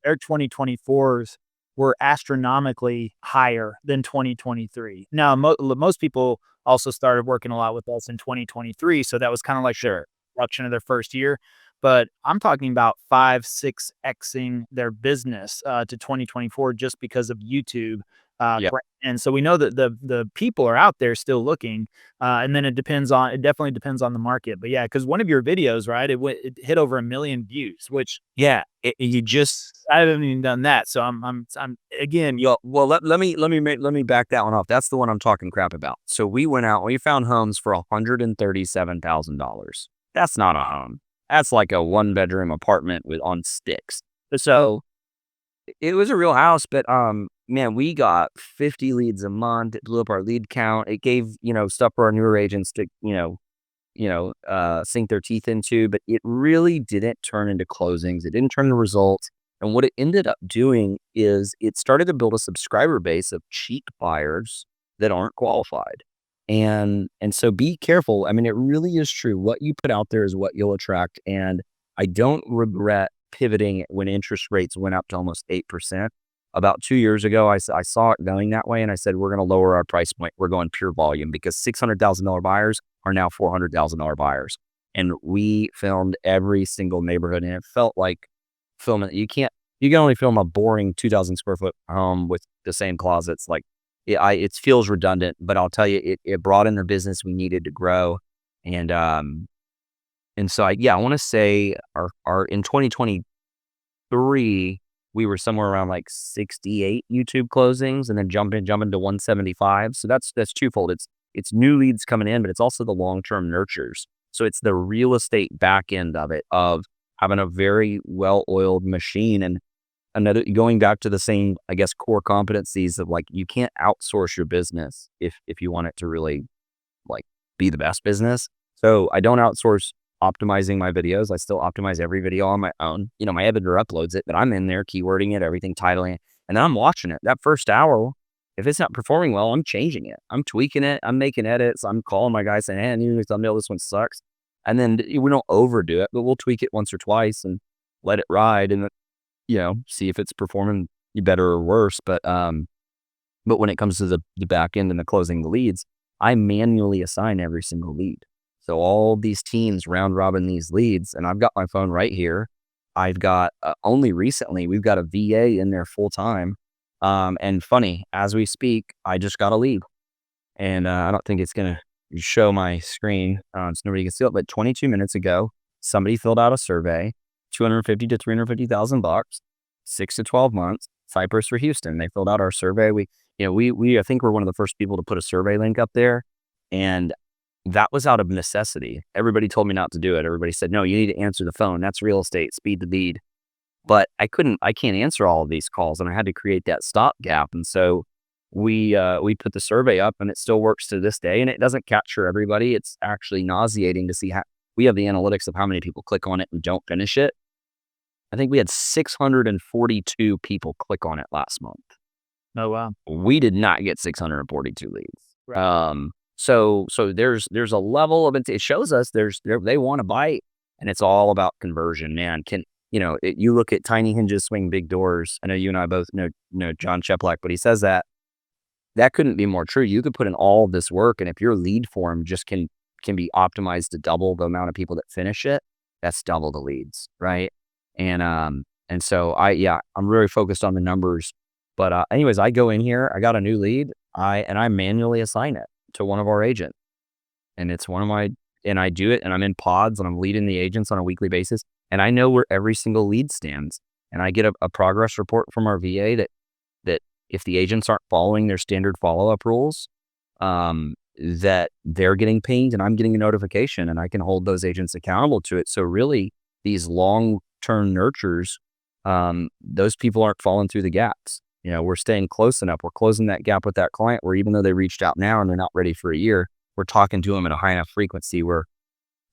Their 2024s were astronomically higher than 2023. Now, most people also started working a lot with us in 2023, so that was kind of like sure. production of their first year. But I'm talking about 5-6xing their business to 2024 just because of YouTube. Yeah. And so we know that the people are out there still looking, and then it definitely depends on the market. But yeah, because one of your videos, right, it hit over 1 million views, which Yeah. I haven't even done that. So I'm again, Well, let me back that one off. That's the one I'm talking crap about. So we went out, we found homes for $137,000. That's not a home. That's like a 1-bedroom apartment on sticks. So it was a real house, but man, we got 50 leads a month. It blew up our lead count. It gave, stuff for our newer agents to, sink their teeth into, but it really didn't turn into closings. It didn't turn into results. And what it ended up doing is it started to build a subscriber base of cheap buyers that aren't qualified. And so be careful. I mean, it really is true. What you put out there is what you'll attract. And I don't regret pivoting when interest rates went up to almost 8%. About 2 years ago, I saw it going that way, and I said, we're going to lower our price point. We're going pure volume because $600,000 buyers are now $400,000 buyers. And we filmed every single neighborhood, and it felt like filming. You can only film a boring 2,000 square foot home with the same closets. Like it feels redundant, but I'll tell you, it brought in the business we needed to grow. And so I want to say our in 2023, we were somewhere around like 68 YouTube closings, and then jumping to 175. So that's twofold. It's new leads coming in, but it's also the long-term nurtures. So it's the real estate back end of it, of having a very well-oiled machine. And another, going back to the same, I guess, core competencies of like, you can't outsource your business if you want it to really like be the best business. So I don't outsource optimizing my videos. I still optimize every video on my own. My editor uploads it, but I'm in there keywording it, everything, titling it, and then I'm watching it. That first hour, if it's not performing well, I'm changing it. I'm tweaking it. I'm making edits. I'm calling my guy saying, hey, I need a new thumbnail. This one sucks. And then we don't overdo it, but we'll tweak it once or twice and let it ride and, see if it's performing better or worse. But when it comes to the back end and the closing the leads, I manually assign every single lead. So all these teams round robin these leads, and I've got my phone right here. I've got only recently, we've got a VA in there full time. And funny, as we speak, I just got a lead, and I don't think it's going to show my screen so nobody can see it. But 22 minutes ago, somebody filled out a survey, $250,000 to $350,000, 6 to 12 months, Cypress for Houston. They filled out our survey. We I think we're one of the first people to put a survey link up there, and that was out of necessity. Everybody told me not to do it. Everybody said, no, you need to answer the phone. That's real estate, speed the lead. But I can't answer all of these calls, and I had to create that stopgap. And so we put the survey up, and it still works to this day, and it doesn't capture everybody. It's actually nauseating to see how we have the analytics of how many people click on it and don't finish it. I think we had 642 people click on it last month. oh wow, We did not get 642 leads. Right. So there's a level of it shows us they want to bite, and it's all about conversion, man. You look at tiny hinges swing big doors. I know you and I both know John Cheplak, but he says that couldn't be more true. You could put in all of this work, and if your lead form just can be optimized to double the amount of people that finish it, that's double the leads, right? And so I'm really focused on the numbers. But anyways, I go in here, I got a new lead, I manually assign it to one of our agents, and it's and I do it, and I'm in pods, and I'm leading the agents on a weekly basis, and I know where every single lead stands, and I get a progress report from our VA that if the agents aren't following their standard follow-up rules, that they're getting pinged, and I'm getting a notification, and I can hold those agents accountable to it. So really, these long-term nurtures those people aren't falling through the gaps. We're staying close enough. We're closing that gap with that client where even though they reached out now and they're not ready for a year, we're talking to them at a high enough frequency where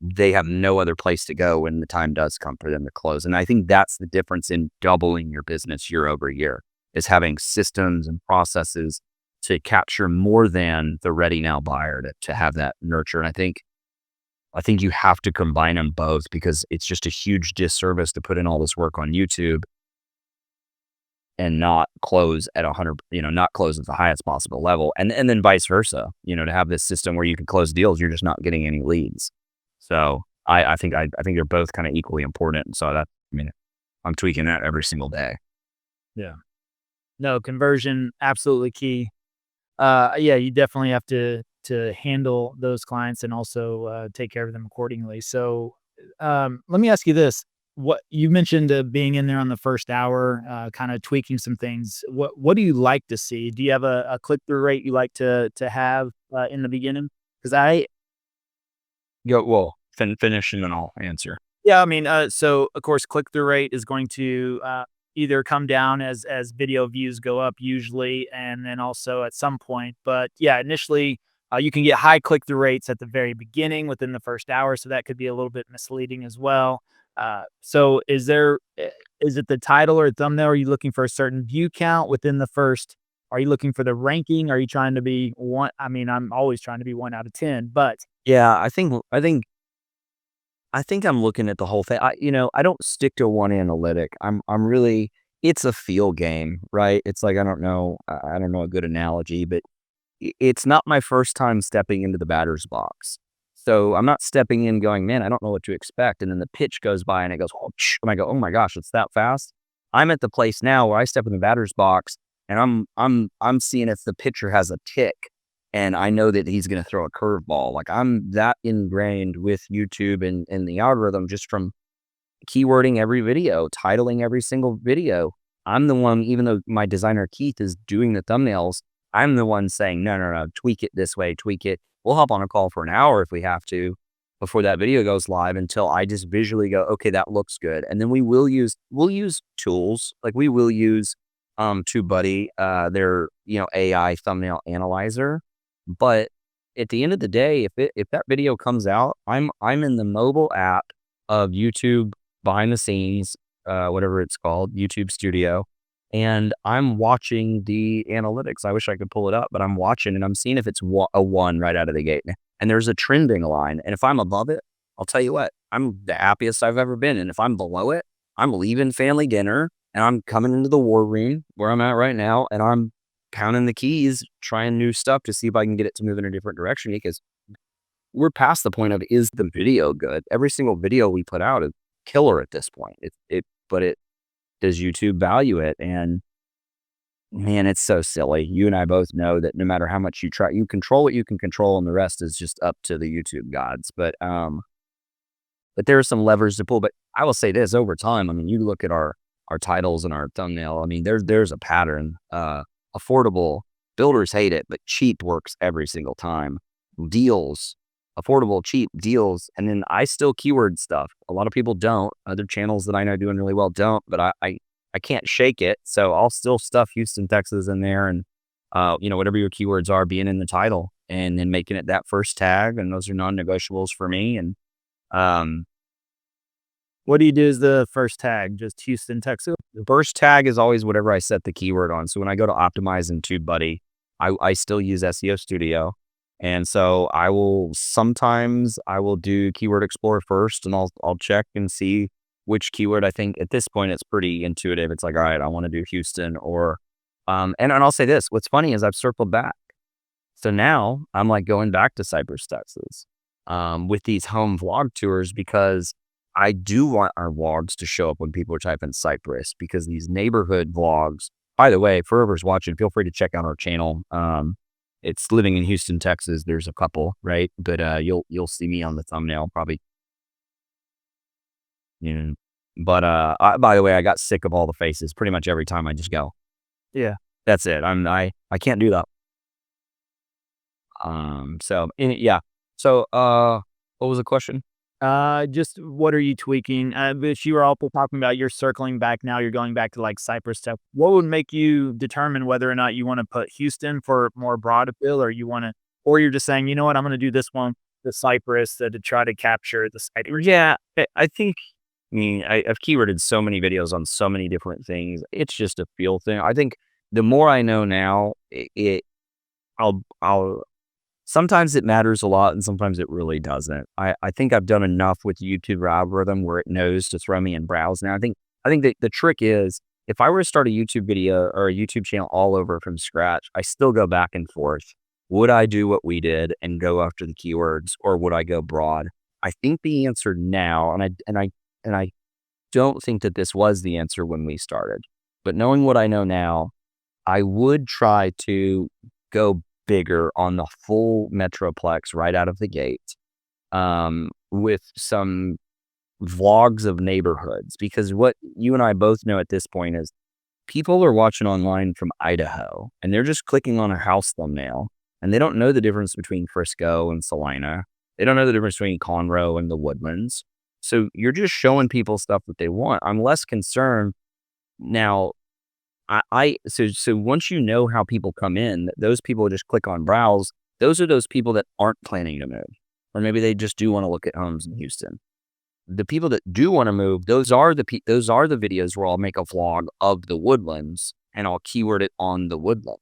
they have no other place to go when the time does come for them to close. And I think that's the difference in doubling your business year over year, is having systems and processes to capture more than the ready now buyer to have that nurture. And I think you have to combine them both, because it's just a huge disservice to put in all this work on YouTube and not close at 100, not close at the highest possible level. And then vice versa, to have this system where you can close deals, you're just not getting any leads. So I think they're both kind of equally important. So I'm tweaking that every single day. Yeah. No, conversion, absolutely key. You definitely have to handle those clients and also take care of them accordingly. So let me ask you this. What you mentioned, being in there on the first hour, kind of tweaking some things. What do you like to see? Do you have a click-through rate you like to have in the beginning? Because Finish and then I'll answer. yeah, I mean, so of course, click-through rate is going to either come down as video views go up usually, and then also at some point. But yeah, initially, you can get high click-through rates at the very beginning within the first hour, so that could be a little bit misleading as well. So is it the title or thumbnail? Are you looking for a certain view count within the first? Are you looking for the ranking? Are you trying to be one? I mean, I'm always trying to be 1 out of 10, but Yeah, I think I'm looking at the whole thing. I don't stick to one analytic. I'm really, it's a feel game, right? It's like, I don't know a good analogy, but it's not my first time stepping into the batter's box. So I'm not stepping in going, man, I don't know what to expect. And then the pitch goes by and it goes, oh, and I go, oh my gosh, it's that fast. I'm at the place now where I step in the batter's box and I'm seeing if the pitcher has a tick. And I know that he's going to throw a curveball. Like, I'm that ingrained with YouTube and the algorithm, just from keywording every video, titling every single video. I'm the one, even though my designer Keith is doing the thumbnails, I'm the one saying, no, tweak it this way, tweak it. We'll hop on a call for an hour if we have to before that video goes live, until I just visually go, okay, that looks good. And then we'll use tools. Like, we will use TubeBuddy, their AI thumbnail analyzer. But at the end of the day, if that video comes out, I'm in the mobile app of YouTube behind the scenes, whatever it's called, YouTube Studio, and I'm watching the analytics. I wish I could pull it up, but I'm watching and I'm seeing if it's a 1 right out of the gate. And there's a trending line. And if I'm above it, I'll tell you what, I'm the happiest I've ever been. And if I'm below it, I'm leaving family dinner and I'm coming into the war room where I'm at right now, and I'm pounding the keys, trying new stuff to see if I can get it to move in a different direction, because we're past the point of, is the video good? Every single video we put out is killer at this point. But does YouTube value it? And man, it's so silly. You and I both know that no matter how much you try, you control what you can control, and the rest is just up to the YouTube gods. But there are some levers to pull. But I will say this: over time, I mean, you look at our titles and our thumbnail. I mean, there's a pattern. Affordable, builders hate it, but cheap works every single time. Deals, affordable, cheap deals. And then I still keyword stuff. A lot of people don't. Other channels that I know doing really well don't, but I can't shake it. So I'll still stuff Houston, Texas in there, and whatever your keywords are, being in the title, and then making it that first tag. And those are non-negotiables for me. And what do you do as the first tag? Just Houston, Texas? the first tag is always whatever I set the keyword on. So when I go to optimize in TubeBuddy, I still use SEO Studio. And so sometimes I will do Keyword Explorer first, and I'll check and see which keyword. I think at this point it's pretty intuitive. It's like, all right, I want to do Houston, or and I'll say this. What's funny is I've circled back. So now I'm like going back to Cypress, Texas, with these home vlog tours, because I do want our vlogs to show up when people are typing Cypress, because these neighborhood vlogs, by the way, for whoever's watching, feel free to check out our channel. It's living in Houston, Texas. There's a couple, right? But you'll see me on the thumbnail probably. But by the way, I got sick of all the faces pretty much every time I just go. Yeah. That's it. I can't do that. Yeah. So what was the question? Just what are you tweaking? But you were also talking about you're circling back now. You're going back to like Cypress stuff. What would make you determine whether or not you want to put Houston for more broad appeal, or you want to, or you're just saying, you know what, I'm going to do this one, the Cypress, to try to capture the site. Yeah, I think. I mean, I've keyworded so many videos on so many different things. It's just a feel thing. I think the more I know now, I'll sometimes it matters a lot and sometimes it really doesn't. I think I've done enough with the YouTube algorithm where it knows to throw me in browse. Now I think that the trick is if I were to start a YouTube video or a YouTube channel all over from scratch, I still go back and forth. Would I do what we did and go after the keywords, or would I go broad? I think the answer now, and I don't think that this was the answer when we started, but knowing what I know now, I would try to go bigger on the full Metroplex right out of the gate, with some vlogs of neighborhoods, because what you and I both know at this point is people are watching online from Idaho and they're just clicking on a house thumbnail and they don't know the difference between Frisco and Salina. They don't know the difference between Conroe and the Woodlands. So you're just showing people stuff that they want. I'm less concerned now. So once you know how people come in, those people just click on browse. Those are those people that aren't planning to move, or maybe they just do want to look at homes in Houston. The people that do want to move, those are the videos where I'll make a vlog of the Woodlands and I'll keyword it on the Woodland.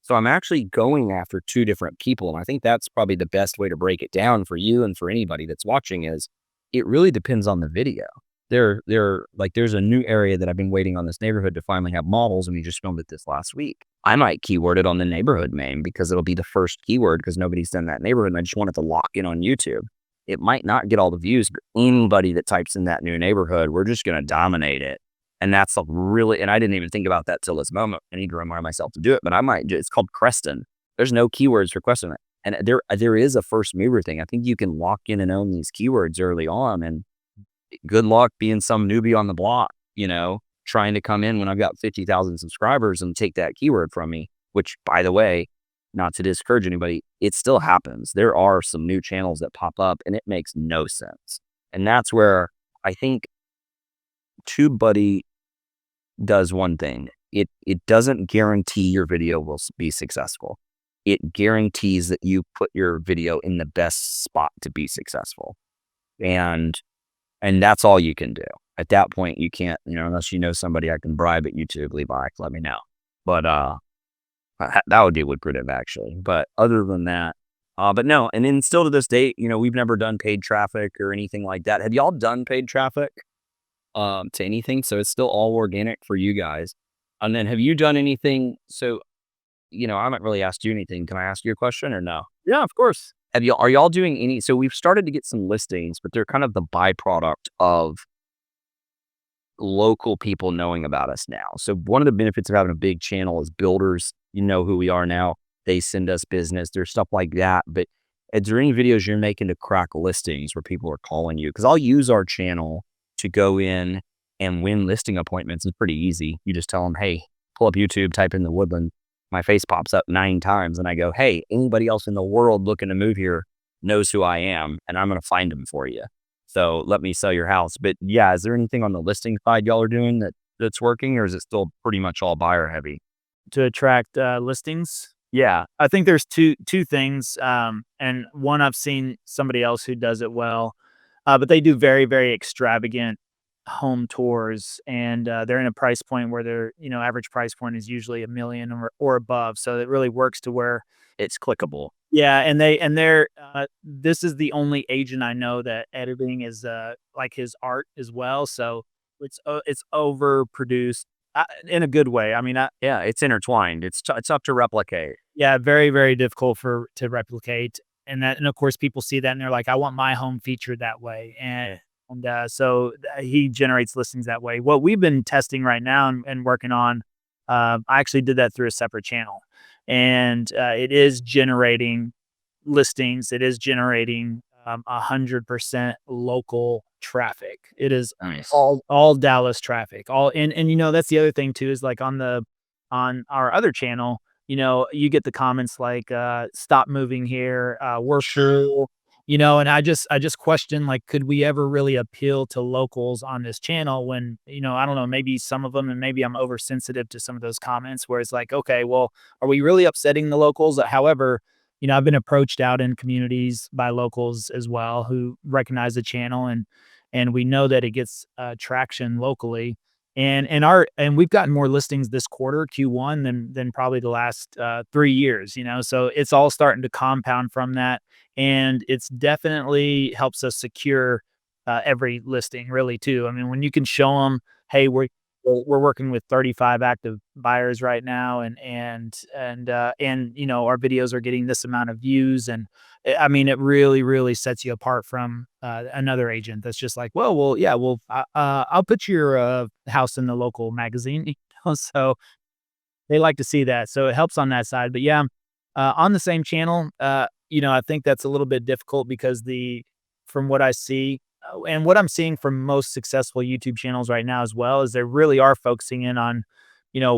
So I'm actually going after two different people, and I think that's probably the best way to break it down for you and for anybody that's watching. Is it really depends on the video. There's a new area that I've been waiting on this neighborhood to finally have models, and we just filmed it this last week. I might keyword it on the neighborhood name because it'll be the first keyword because nobody's done that neighborhood, and I just want it to lock in on YouTube. It might not get all the views, but anybody that types in that new neighborhood, we're just going to dominate it. And that's and I didn't even think about that till this moment. I need to remind myself to do it, but it's called Creston. There's no keywords for Creston. And there is a first mover thing. I think you can lock in and own these keywords early on, and good luck being some newbie on the block, trying to come in when I've got 50,000 subscribers and take that keyword from me, which, by the way, not to discourage anybody, it still happens. There are some new channels that pop up and it makes no sense. And that's where I think TubeBuddy does one thing. It doesn't guarantee your video will be successful. It guarantees that you put your video in the best spot to be successful. And that's all you can do. At that point, you can't, unless you know somebody I can bribe at YouTube, leave a like, let me know. But that would be lucrative, actually. But other than that, but no. And then still to this date, we've never done paid traffic or anything like that. Have y'all done paid traffic to anything? So it's still all organic for you guys. And then have you done anything? So, I haven't really asked you anything. Can I ask you a question or no? Yeah, of course. Are y'all doing any? So we've started to get some listings, but they're kind of the byproduct of local people knowing about us now. So one of the benefits of having a big channel is builders, who we are now. They send us business. There's stuff like that. But is there any videos you're making to crack listings where people are calling you? Because I'll use our channel to go in and win listing appointments. It's pretty easy. You just tell them, hey, pull up YouTube, type in the Woodland. My face pops up 9 times and I go, hey, anybody else in the world looking to move here knows who I am and I'm going to find them for you. So let me sell your house. But yeah, is there anything on the listing side y'all are doing that's working, or is it still pretty much all buyer heavy? To attract listings? Yeah. I think there's two things. And one, I've seen somebody else who does it well, but they do very, very extravagant home tours, and they're in a price point where their average price point is usually $1 million or above. So it really works to where It's clickable. yeah, and they're this is the only agent I know that editing is like his art as well. So it's overproduced in a good way. I mean, Yeah, it's intertwined. It's tough to replicate. yeah, very, very difficult to replicate. And of course people see that and they're like, I want my home featured that way. So he generates listings that way. What we've been testing right now and working on, I actually did that through a separate channel, and it is generating listings. It is generating 100% local traffic. It is Nice. all Dallas traffic. And that's the other thing too, is like on our other channel, you get the comments like, stop moving here. We're sure, And I just question, like, could we ever really appeal to locals on this channel when, I don't know, maybe some of them, and maybe I'm oversensitive to some of those comments where it's like, okay, well, are we really upsetting the locals? However, I've been approached out in communities by locals as well who recognize the channel, and we know that it gets traction locally. And we've gotten more listings this quarter, Q1, than probably the last 3 years, so it's all starting to compound from that. And it's definitely helps us secure every listing, really, too. I mean, when you can show them, hey, we're working with 35 active buyers right now, and our videos are getting this amount of views, and I mean, it really, really sets you apart from another agent that's just like, well, yeah, well, I'll put your house in the local magazine. So they like to see that, so it helps on that side. But yeah, on the same channel, I think that's a little bit difficult because from what I see, and what I'm seeing from most successful YouTube channels right now as well, is they really are focusing in on,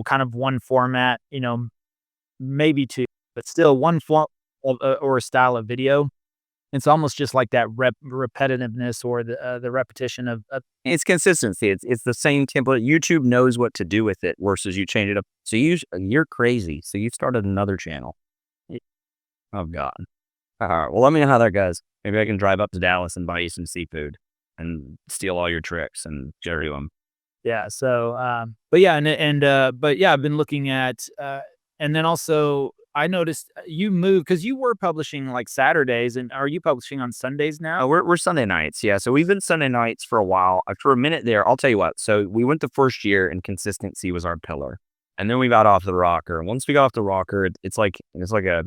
kind of one format, maybe two, but still one form or a style of video. It's almost just like that repetitiveness, or the repetition of. It's consistency. It's the same template. YouTube knows what to do with it versus you change it up. So you're crazy. So you started another channel. Oh God. Well, let me know how that goes. Maybe I can drive up to Dallas and buy you some seafood and steal all your tricks and show you them. Yeah. So, but yeah, but yeah, I've been looking at, and then also I noticed you moved because you were publishing like Saturdays, and are you publishing on Sundays now? Oh, we're Sunday nights. Yeah. So we've been Sunday nights for a while. For a minute there, I'll tell you what. So we went the first year and consistency was our pillar. And then we got off the rocker. And once we got off the rocker, it's like a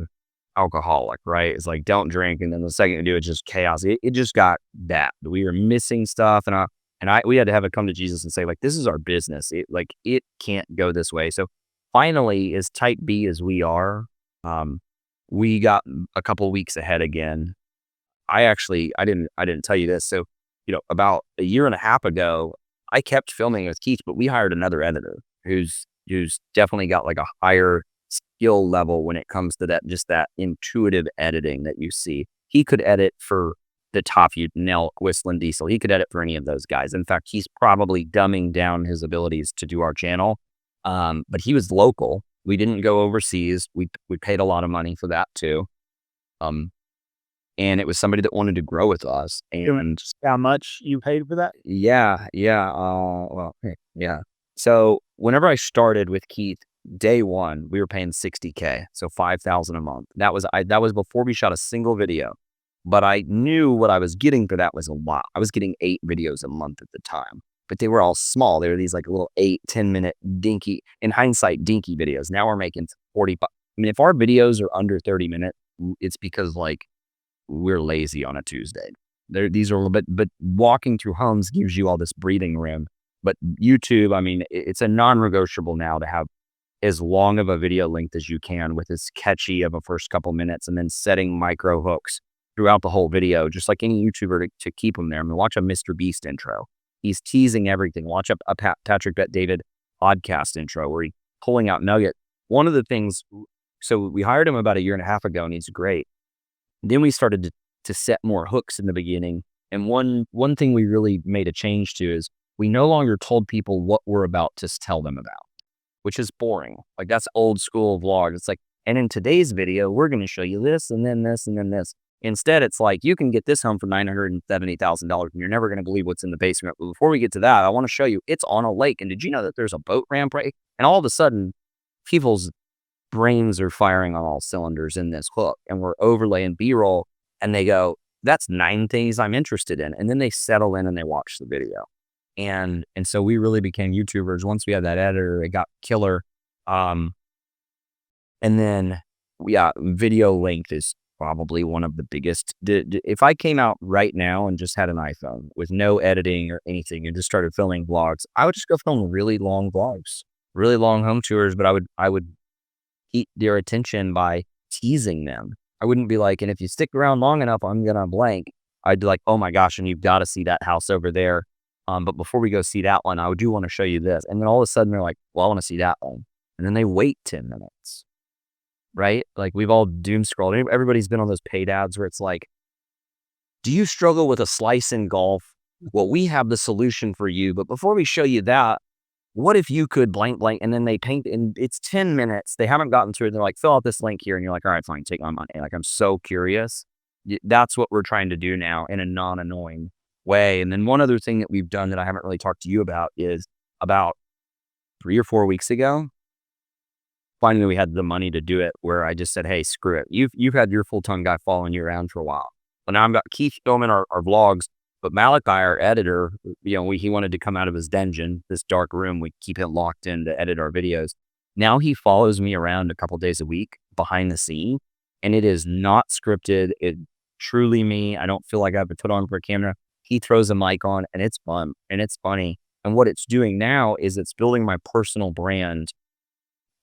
alcoholic, right? It's like, don't drink. And then the second you do, it's just chaos. It just got that. We were missing stuff. And we had to have it come to Jesus and say, like, this is our business. It can't go this way. So finally, as type B as we are, we got a couple weeks ahead again. I didn't tell you this. So, about a year and a half ago, I kept filming with Keith, but we hired another editor who's definitely got like a higher skill level when it comes to that intuitive editing that you see. He could edit for the top Nell, Whistling Diesel. He could edit for any of those guys. In fact, he's probably dumbing down his abilities to do our channel. But he was local. We didn't go overseas. We paid a lot of money for that too. And it was somebody that wanted to grow with us. And How much you paid for that? yeah. Yeah. So whenever I started with Keith, day one, we were paying $60K. So $5,000 a month. That was before we shot a single video. But I knew what I was getting for that was a lot. I was getting 8 videos a month at the time, but they were all small. They were these like little 8-10 minute dinky, in hindsight, dinky videos. Now we're making 45. I mean, if our videos are under 30 minutes, it's because like we're lazy on a Tuesday. These are a little bit, but walking through homes gives you all this breathing room. But YouTube, I mean, it's a non-negotiable now to have as long of a video length as you can with as catchy of a first couple minutes, and then setting micro hooks throughout the whole video, just like any YouTuber to keep them there. I mean, watch a Mr. Beast intro. He's teasing everything. Watch a Patrick Bet David podcast intro where he's pulling out nugget. One of the things, so we hired him about a year and a half ago, and he's great. Then we started to set more hooks in the beginning. And one thing we really made a change to is we no longer told people what we're about to tell them about, which is boring. Like, that's old school vlog. It's like, and in today's video, we're going to show you this, and then this, and then this. Instead, it's like, you can get this home for $970,000, and you're never going to believe what's in the basement. But before we get to that, I want to show you it's on a lake. And did you know that there's a boat ramp right? And all of a sudden, people's brains are firing on all cylinders in this hook, and we're overlaying B-roll, and they go, that's 9 things I'm interested in. And then they settle in and they watch the video. And so we really became YouTubers once we had that editor. It got killer. And then, yeah, video length is probably one of the biggest. If I came out right now and just had an iPhone with no editing or anything and just started filming vlogs, I would just go film really long vlogs, really long home tours. But I would keep their attention by teasing them. I wouldn't be like, and if you stick around long enough, I'm gonna blank. I'd be like, oh my gosh, and you've got to see that house over there. But before we go see that one, I do want to show you this. And then all of a sudden they're like, well, I want to see that one. And then they wait 10 minutes, right? Like, we've all doom scrolled. Everybody's been on those paid ads where it's like, Do you struggle with a slice in golf? Well, we have the solution for you. But before we show you that, what if you could blank, blank, and then they paint, and it's 10 minutes. They haven't gotten to it. They're like, fill out this link here. And you're like, all right, fine, take my money. Like, I'm so curious. That's what we're trying to do now in a non-annoying way. And then one other thing that we've done that I haven't really talked to you about is about 3 or 4 weeks ago, finally we had the money to do it, where I just said, hey, screw it. You've had your full-time guy following you around for a while. But now I've got Keith filming our vlogs. But Malachi, our editor, he wanted to come out of his dungeon, this dark room. We keep him locked in to edit our videos. Now he follows me around a couple days a week behind the scene, and it is not scripted. It truly me. I don't feel like I have to put on for a camera. He throws a mic on, and it's fun and it's funny. And what it's doing now is it's building my personal brand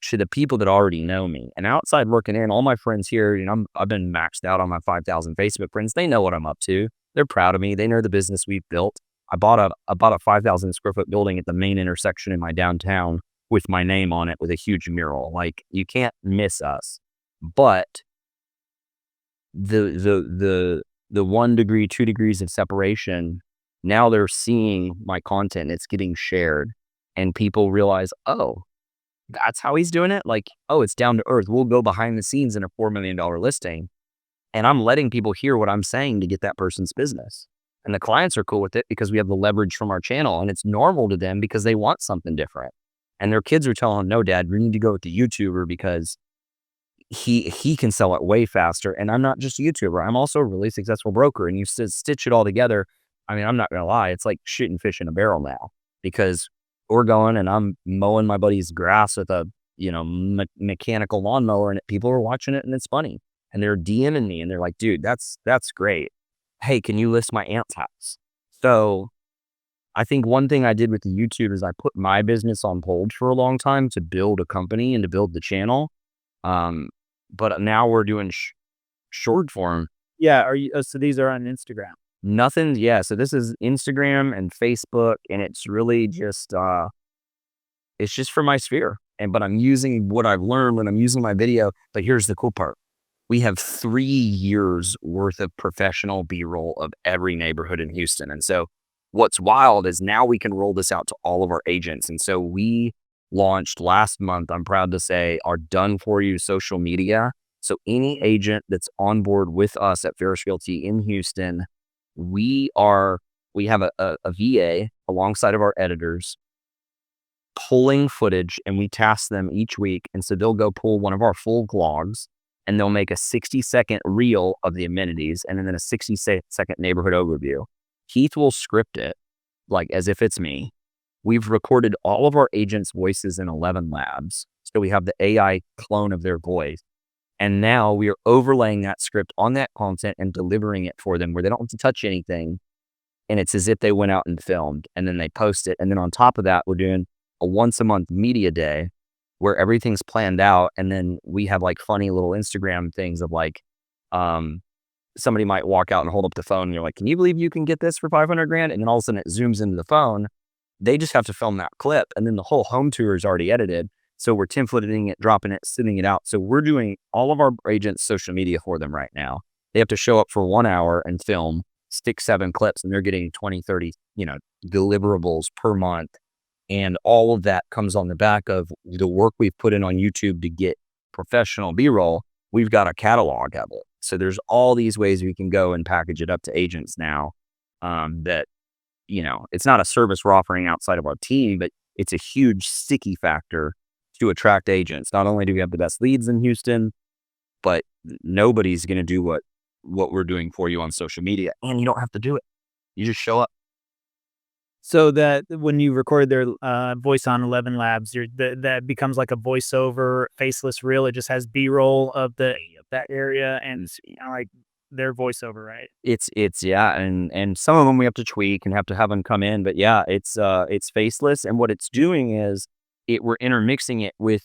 to the people that already know me. And outside working in, all my friends here, I've been maxed out on my 5,000 Facebook friends. They know what I'm up to. They're proud of me. They know the business we've built. I bought a 5,000 square foot building at the main intersection in my downtown with my name on it with a huge mural. Like, you can't miss us. But the 1 degree, 2 degrees of separation, now they're seeing my content. It's getting shared, and people realize, oh, that's how he's doing it. Like, oh, it's down to earth. We'll go behind the scenes in a $4 million listing. And I'm letting people hear what I'm saying to get that person's business. And the clients are cool with it because we have the leverage from our channel, and it's normal to them because they want something different. And their kids are telling them, no, Dad, we need to go with the YouTuber because he can sell it way faster. And I'm not just a YouTuber. I'm also a really successful broker. And you stitch it all together. I mean, I'm not going to lie. It's like shooting fish in a barrel now, because we're going and I'm mowing my buddy's grass with a, mechanical lawnmower, and people are watching it, and it's funny. And they're DMing me, and they're like, dude, that's great. Hey, can you list my aunt's house? So I think one thing I did with the YouTube is I put my business on hold for a long time to build a company and to build the channel. But now we're doing short form. Yeah. Are you? So these are on Instagram. Nothing. Yeah. So this is Instagram and Facebook, and it's really just, it's just for my sphere. But I'm using what I've learned when I'm using my video. But here's the cool part. We have 3 years worth of professional B-roll of every neighborhood in Houston. And so what's wild is now we can roll this out to all of our agents. And so we launched last month, I'm proud to say, our done for you social media. So any agent that's on board with us at Ferris Realty in Houston, we have a VA alongside of our editors pulling footage, and we task them each week. And so they'll go pull one of our full vlogs, and they'll make a 60-second reel of the amenities and then a 60-second neighborhood overview. Keith will script it like as if it's me. We've recorded all of our agents' voices in 11 labs. So we have the AI clone of their voice. And now we are overlaying that script on that content and delivering it for them where they don't have to touch anything. And it's as if they went out and filmed, and then they post it. And then on top of that, we're doing a once a month media day where everything's planned out. And then we have like funny little Instagram things of like, somebody might walk out and hold up the phone, and you're like, can you believe you can get this for 500 grand? And then all of a sudden it zooms into the phone. They just have to film that clip, and then the whole home tour is already edited. So we're templating it, dropping it, sending it out. So we're doing all of our agents' social media for them right now. They have to show up for 1 hour and film 6-7 clips, and they're getting 20, 30, deliverables per month. And all of that comes on the back of the work we've put in on YouTube to get professional B-roll. We've got a catalog of it. So there's all these ways we can go and package it up to agents now, that, it's not a service we're offering outside of our team, but it's a huge sticky factor to attract agents. Not only do we have the best leads in Houston, but nobody's going to do what we're doing for you on social media. And you don't have to do it. You just show up. So that when you record their voice on 11 labs, that becomes like a voiceover faceless reel. It just has B-roll of that area and like their voiceover, right? It's yeah, and some of them we have to tweak and have to have them come in, but yeah, it's faceless, and what it's doing is we're intermixing it with,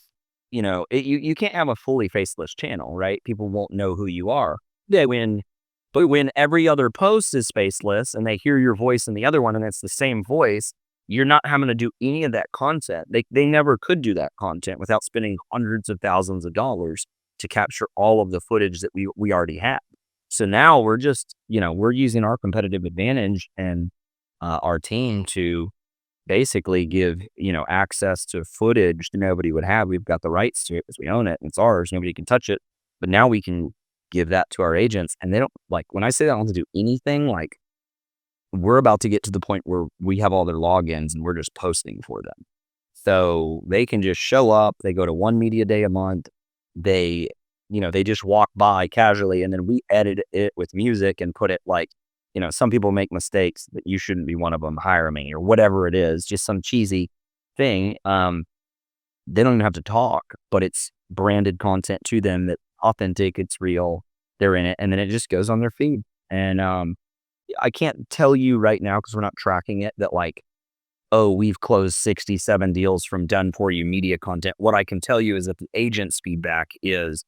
you can't have a fully faceless channel, right? People won't know who you are. But when every other post is faceless and they hear your voice in the other one and it's the same voice, you're not having to do any of that content. They never could do that content without spending hundreds of thousands of dollars to capture all of the footage that we already have. So now we're just, we're using our competitive advantage and our team to basically give, access to footage that nobody would have. We've got the rights to it because we own it and it's ours. Nobody can touch it. But now we can give that to our agents, and they don't, like, when I say they don't have to do anything, like, we're about to get to the point where we have all their logins and we're just posting for them. So they can just show up. They go to one media day a month. They, they just walk by casually, and then we edit it with music and put it like, some people make mistakes that you shouldn't be one of them, hire me, or whatever it is, just some cheesy thing. They don't even have to talk, but it's branded content to them that's authentic, it's real, they're in it, and then it just goes on their feed. And I can't tell you right now, because we're not tracking it, that like, oh, we've closed 67 deals from done for you media content. What I can tell you is that the agent's feedback is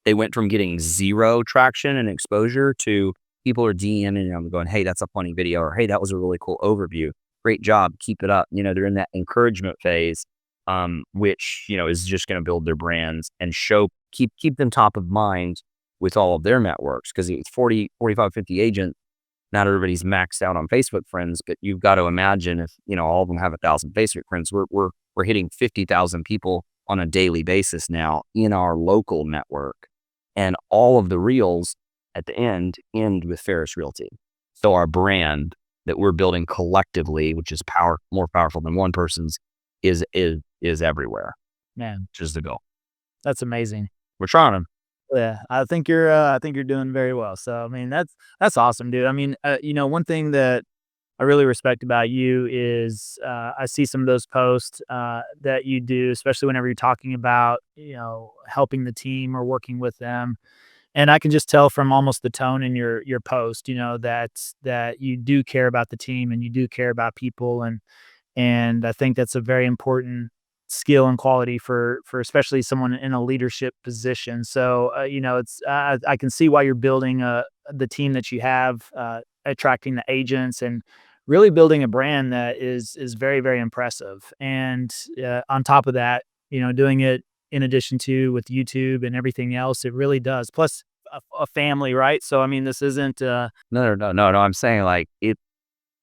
they went from getting zero traction and exposure to people are DMing them going, hey, that's a funny video, or hey, that was a really cool overview. Great job. Keep it up. They're in that encouragement phase, which, is just going to build their brands and keep them top of mind with all of their networks. Because it's 40, 45, 50 agents. Not everybody's maxed out on Facebook friends, but you've got to imagine if, all of them have 1,000 Facebook friends, we're hitting 50,000 people on a daily basis now in our local network. And all of the reels at the end with Ferris Realty. So our brand that we're building collectively, which is more powerful than one person's, is everywhere. Man, which is the goal. that's amazing. We're trying them. Yeah, I think you're doing very well. So I mean, that's awesome, dude. I mean, one thing that I really respect about you is I see some of those posts that you do, especially whenever you're talking about helping the team or working with them. And I can just tell from almost the tone in your post, that you do care about the team and you do care about people, and I think that's a very important skill and quality for especially someone in a leadership position. So it's I can see why you're building the team that you have, attracting the agents, and really building a brand that is very, very impressive. And on top of that, doing it in addition to with YouTube and everything else, it really does. Plus a family, right? So I mean, this isn't No. I'm saying like it,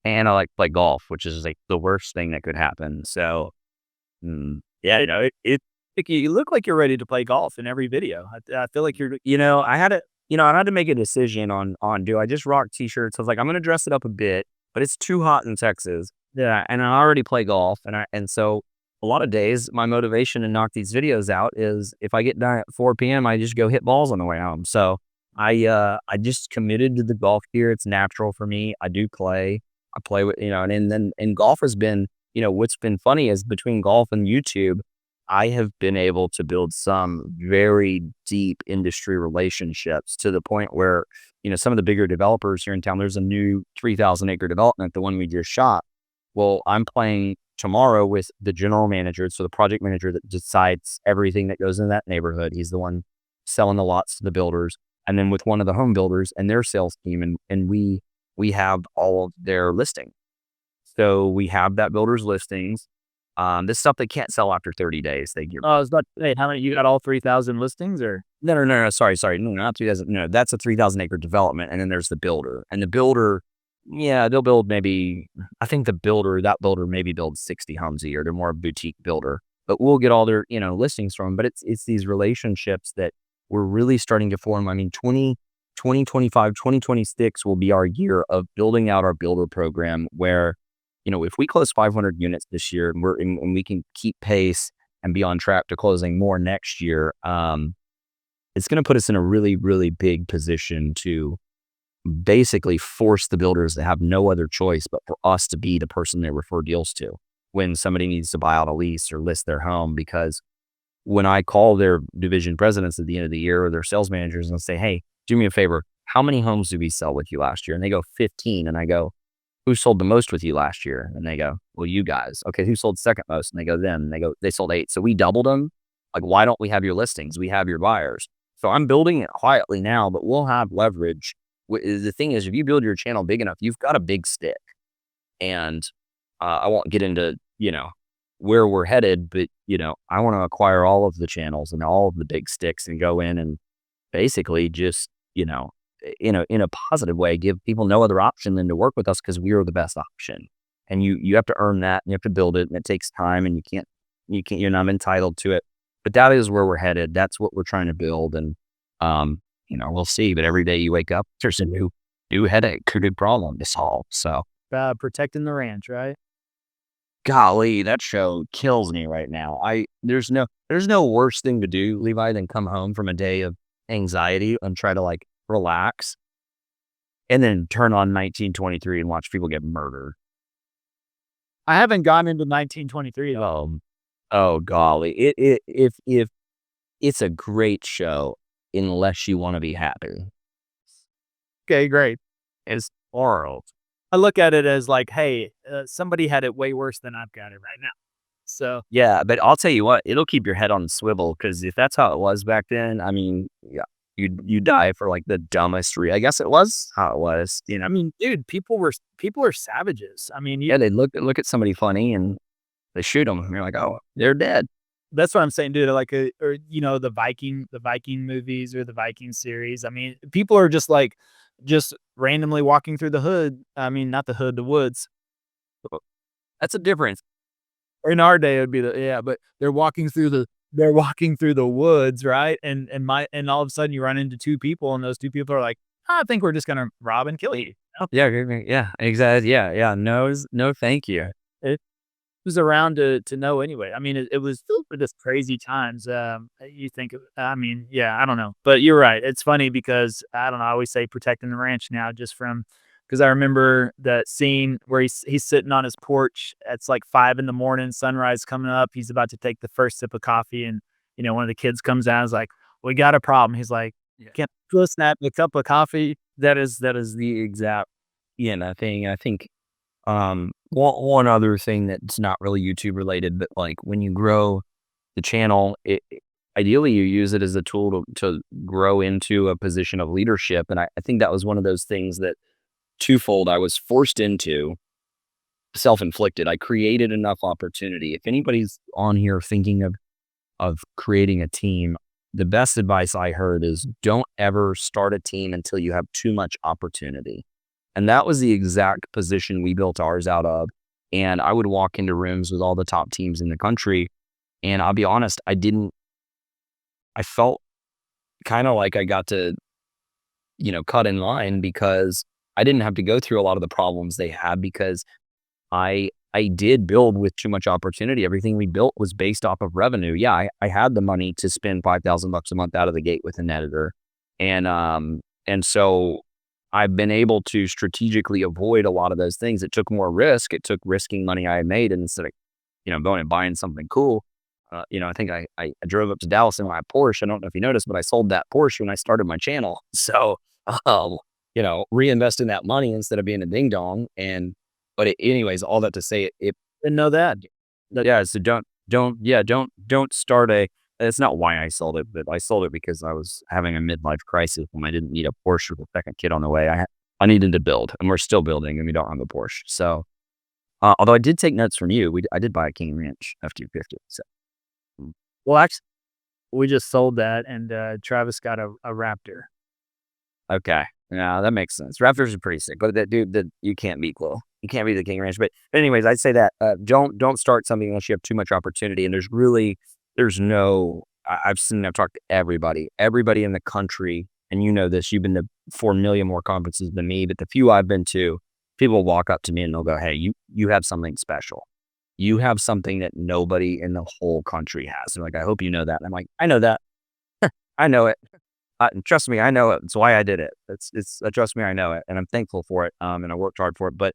and I like to play golf, which is like the worst thing that could happen. So yeah, you look like you're ready to play golf in every video. I feel like you're I had to make a decision on do I just rock t-shirts? I was like, I'm gonna dress it up a bit, but it's too hot in Texas. Yeah, and I already play golf, and so a lot of days my motivation to knock these videos out is if I get done at 4 p.m., I just go hit balls on the way home. So I just committed to the golf gear. It's natural for me. I do play. I play with, and golf has been, what's been funny is between golf and YouTube, I have been able to build some very deep industry relationships to the point where, some of the bigger developers here in town, there's a new 3,000 acre development, the one we just shot. Well, I'm playing tomorrow with the general manager. So the project manager that decides everything that goes in that neighborhood. He's the one selling the lots to the builders. And then with one of the home builders and their sales team. And we have all of their listing. So we have that builder's listings. This stuff they can't sell after 30 days. They give. Oh, it's not. Hey, how many? You got all 3,000 listings, or No. Sorry. No, not 3,000. No, that's a 3,000 acre development. And then there's the builder. And the builder, yeah, they'll build maybe, I think that builder maybe builds 60 homes a year. They're more a boutique builder, but we'll get all their, listings from them. But it's these relationships that we're really starting to form. I mean, 2025, 2026 will be our year of building out our builder program where, if we close 500 units this year and we can keep pace and be on track to closing more next year, it's going to put us in a really, really big position to basically force the builders to have no other choice but for us to be the person they refer deals to when somebody needs to buy out a lease or list their home. Because when I call their division presidents at the end of the year or their sales managers and say, hey, do me a favor, how many homes did we sell with you last year? And they go 15. And I go, who sold the most with you last year? And they go, well, you guys. Okay, who sold second most? And they go, them. And they go, they sold 8. So we doubled them. Like, why don't we have your listings? We have your buyers. So I'm building it quietly now, but we'll have leverage. The thing is, if you build your channel big enough, you've got a big stick. And I won't get into, where we're headed, but, I want to acquire all of the channels and all of the big sticks and go in and basically just, in a positive way, give people no other option than to work with us because we are the best option. And you have to earn that, and you have to build it, and it takes time, and you're not entitled to it. But that is where we're headed. That's what we're trying to build, and we'll see. But every day you wake up, there's a new headache, a new problem to solve. So Protecting the ranch, right? golly, that show kills me right now. There's no worse thing to do, Levi, than come home from a day of anxiety and try to like relax and then turn on 1923 and watch people get murdered. I haven't gone into 1923 though. Oh golly. If it's a great show unless you want to be happy. Okay, great. It's horrible. I look at it as like, hey, somebody had it way worse than I've got it right now. So Yeah, but I'll tell you what, it'll keep your head on the swivel because if that's how it was back then, I mean, yeah, you die for like the dumbest I guess it was how it was, I mean, dude, people are savages. I mean, Yeah, they look at somebody funny and they shoot them. And you're like, oh, they're dead. that's what I'm saying, dude. Like, or the Viking movies or the Viking series. I mean, people are just randomly walking through the hood. I mean, not the hood, the woods. That's a difference. Or in our day, it would be but they're walking through the woods, right? And all of a sudden you run into two people, and those two people are like, I think we're just gonna rob and kill you. Yeah, exactly. Yeah. No, thank you. It was around to know anyway. I mean, it was still just crazy times. You think, I mean, yeah, I don't know, but you're right. It's funny because I don't know. I always say protecting the ranch now, just because I remember that scene where he's sitting on his porch. It's like 5 a.m, sunrise coming up. He's about to take the first sip of coffee, and one of the kids comes out and is like, "We got a problem." He's like, "Can't you snap a cup of coffee?" That is the exact thing. I think one other thing that's not really YouTube related, but like when you grow the channel, ideally you use it as a tool to grow into a position of leadership. And I think that was one of those things that twofold I was forced into, self-inflicted. I created enough opportunity. If anybody's on here thinking of creating a team, the best advice I heard is don't ever start a team until you have too much opportunity. And that was the exact position we built ours out of. And I would walk into rooms with all the top teams in the country. And I'll be honest, I felt kind of like I got to, cut in line because I didn't have to go through a lot of the problems they had because I did build with too much opportunity. Everything we built was based off of revenue. Yeah, I had the money to spend $5,000 a month out of the gate with an editor. And so I've been able to strategically avoid a lot of those things. It took more risk. It took risking money I had made instead of, going and buying something cool. I think I drove up to Dallas in my Porsche. I don't know if you noticed, but I sold that Porsche when I started my channel. So, reinvesting that money instead of being a ding dong. Anyways, all that to say, it Didn't know that. yeah. So don't start That's not why I sold it, but I sold it because I was having a midlife crisis when I didn't need a Porsche with a second kid on the way. I needed to build, and we're still building, and we don't have a Porsche. So, although I did take notes from you, I did buy a King Ranch F-250. So, Well, actually, we just sold that, and Travis got a Raptor. okay, yeah, that makes sense. Raptors are pretty sick, but you can't beat Glow. You can't beat the King Ranch. But anyways, I'd say that don't start something unless you have too much opportunity. And I've talked to everybody in the country, and you know this. You've been to 4 million more conferences than me, but the few I've been to, people walk up to me and they'll go, "Hey, you have something special. You have something that nobody in the whole country has." And like, I hope you know that. And I'm like, I know that. I know it. Trust me, I know it. It's why I did it. Trust me, I know it, and I'm thankful for it. And I worked hard for it. But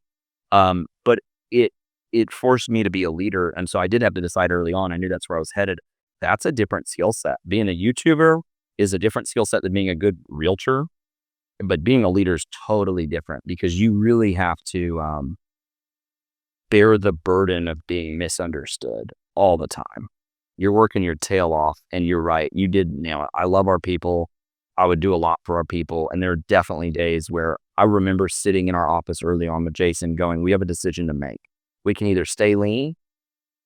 it forced me to be a leader, and so I did have to decide early on. I knew that's where I was headed. That's a different skill set. Being a YouTuber is a different skill set than being a good realtor, but being a leader is totally different because you really have to bear the burden of being misunderstood all the time. You're working your tail off, and you're right. You did nail it. I love our people. I would do a lot for our people. And there are definitely days where I remember sitting in our office early on with Jason going, we have a decision to make. We can either stay lean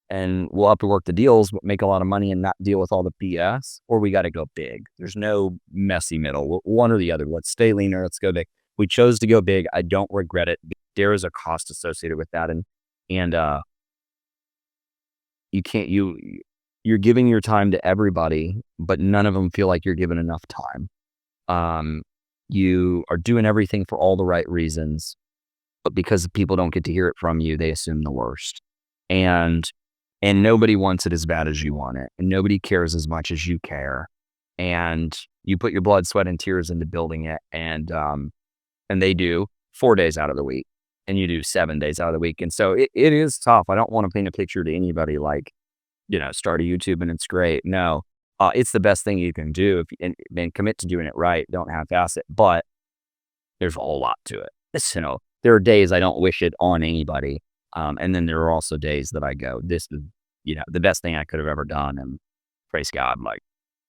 and we'll have to work the deals, make a lot of money and not deal with all the BS, or we got to go big. There's no messy middle. One or the other. Let's stay leaner. Let's go big. We chose to go big. I don't regret it. There is a cost associated with that. And you can't, you're giving your time to everybody, but none of them feel like you're given enough time. You are doing everything for all the right reasons, but because people don't get to hear it from you, they assume the worst. And nobody wants it as bad as you want it. And nobody cares as much as you care. And you put your blood, sweat, and tears into building it. And they do 4 days out of the week, and you do 7 days out of the week. And so it is tough. I don't want to paint a picture to anybody like, start a YouTube and it's great. No, it's the best thing you can do and commit to doing it right. Don't half-ass it, but there's a whole lot to it. There are days I don't wish it on anybody. And then there are also days that I go, this is, the best thing I could have ever done. And praise God,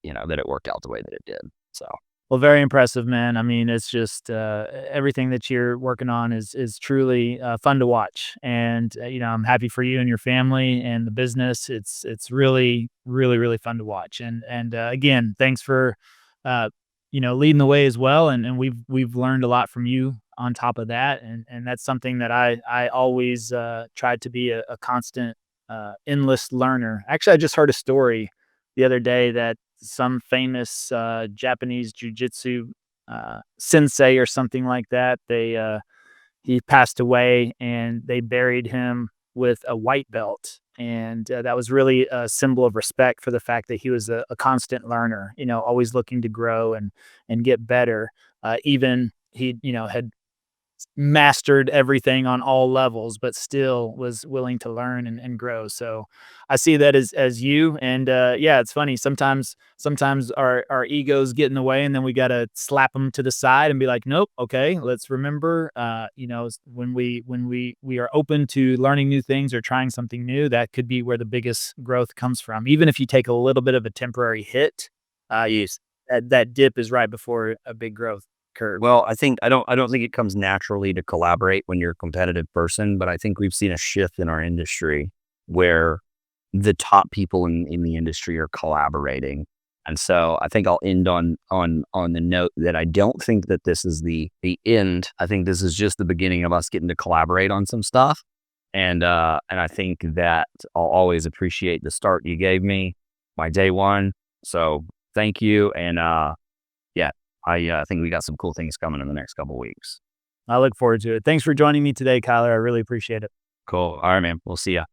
that it worked out the way that it did. So. Well, very impressive, man. I mean, it's just everything that you're working on is truly fun to watch, and I'm happy for you and your family and the business. It's really, really, really fun to watch. And again, thanks for leading the way as well. And we've learned a lot from you on top of that, and that's something that I always tried to be a constant, endless learner. Actually, I just heard a story the other day that some famous Japanese jujitsu sensei or something like that. He passed away, and they buried him with a white belt, and that was really a symbol of respect for the fact that he was a constant learner. Always looking to grow and get better. Even he had mastered everything on all levels, but still was willing to learn and grow. So I see that as you. And yeah, it's funny. Sometimes our egos get in the way, and then we got to slap them to the side and be like, nope. Okay. Let's remember, when we are open to learning new things or trying something new, that could be where the biggest growth comes from. Even if you take a little bit of a temporary hit, that dip is right before a big growth curve. Well, I don't think it comes naturally to collaborate when you're a competitive person, but I think we've seen a shift in our industry where the top people in the industry are collaborating. And so I think I'll end on the note that I don't think that this is the end. I think this is just the beginning of us getting to collaborate on some stuff. And I think that I'll always appreciate the start you gave me, my day one. So thank you. And yeah, I think we got some cool things coming in the next couple of weeks. I look forward to it. Thanks for joining me today, Kyler. I really appreciate it. Cool. All right, man. We'll see ya.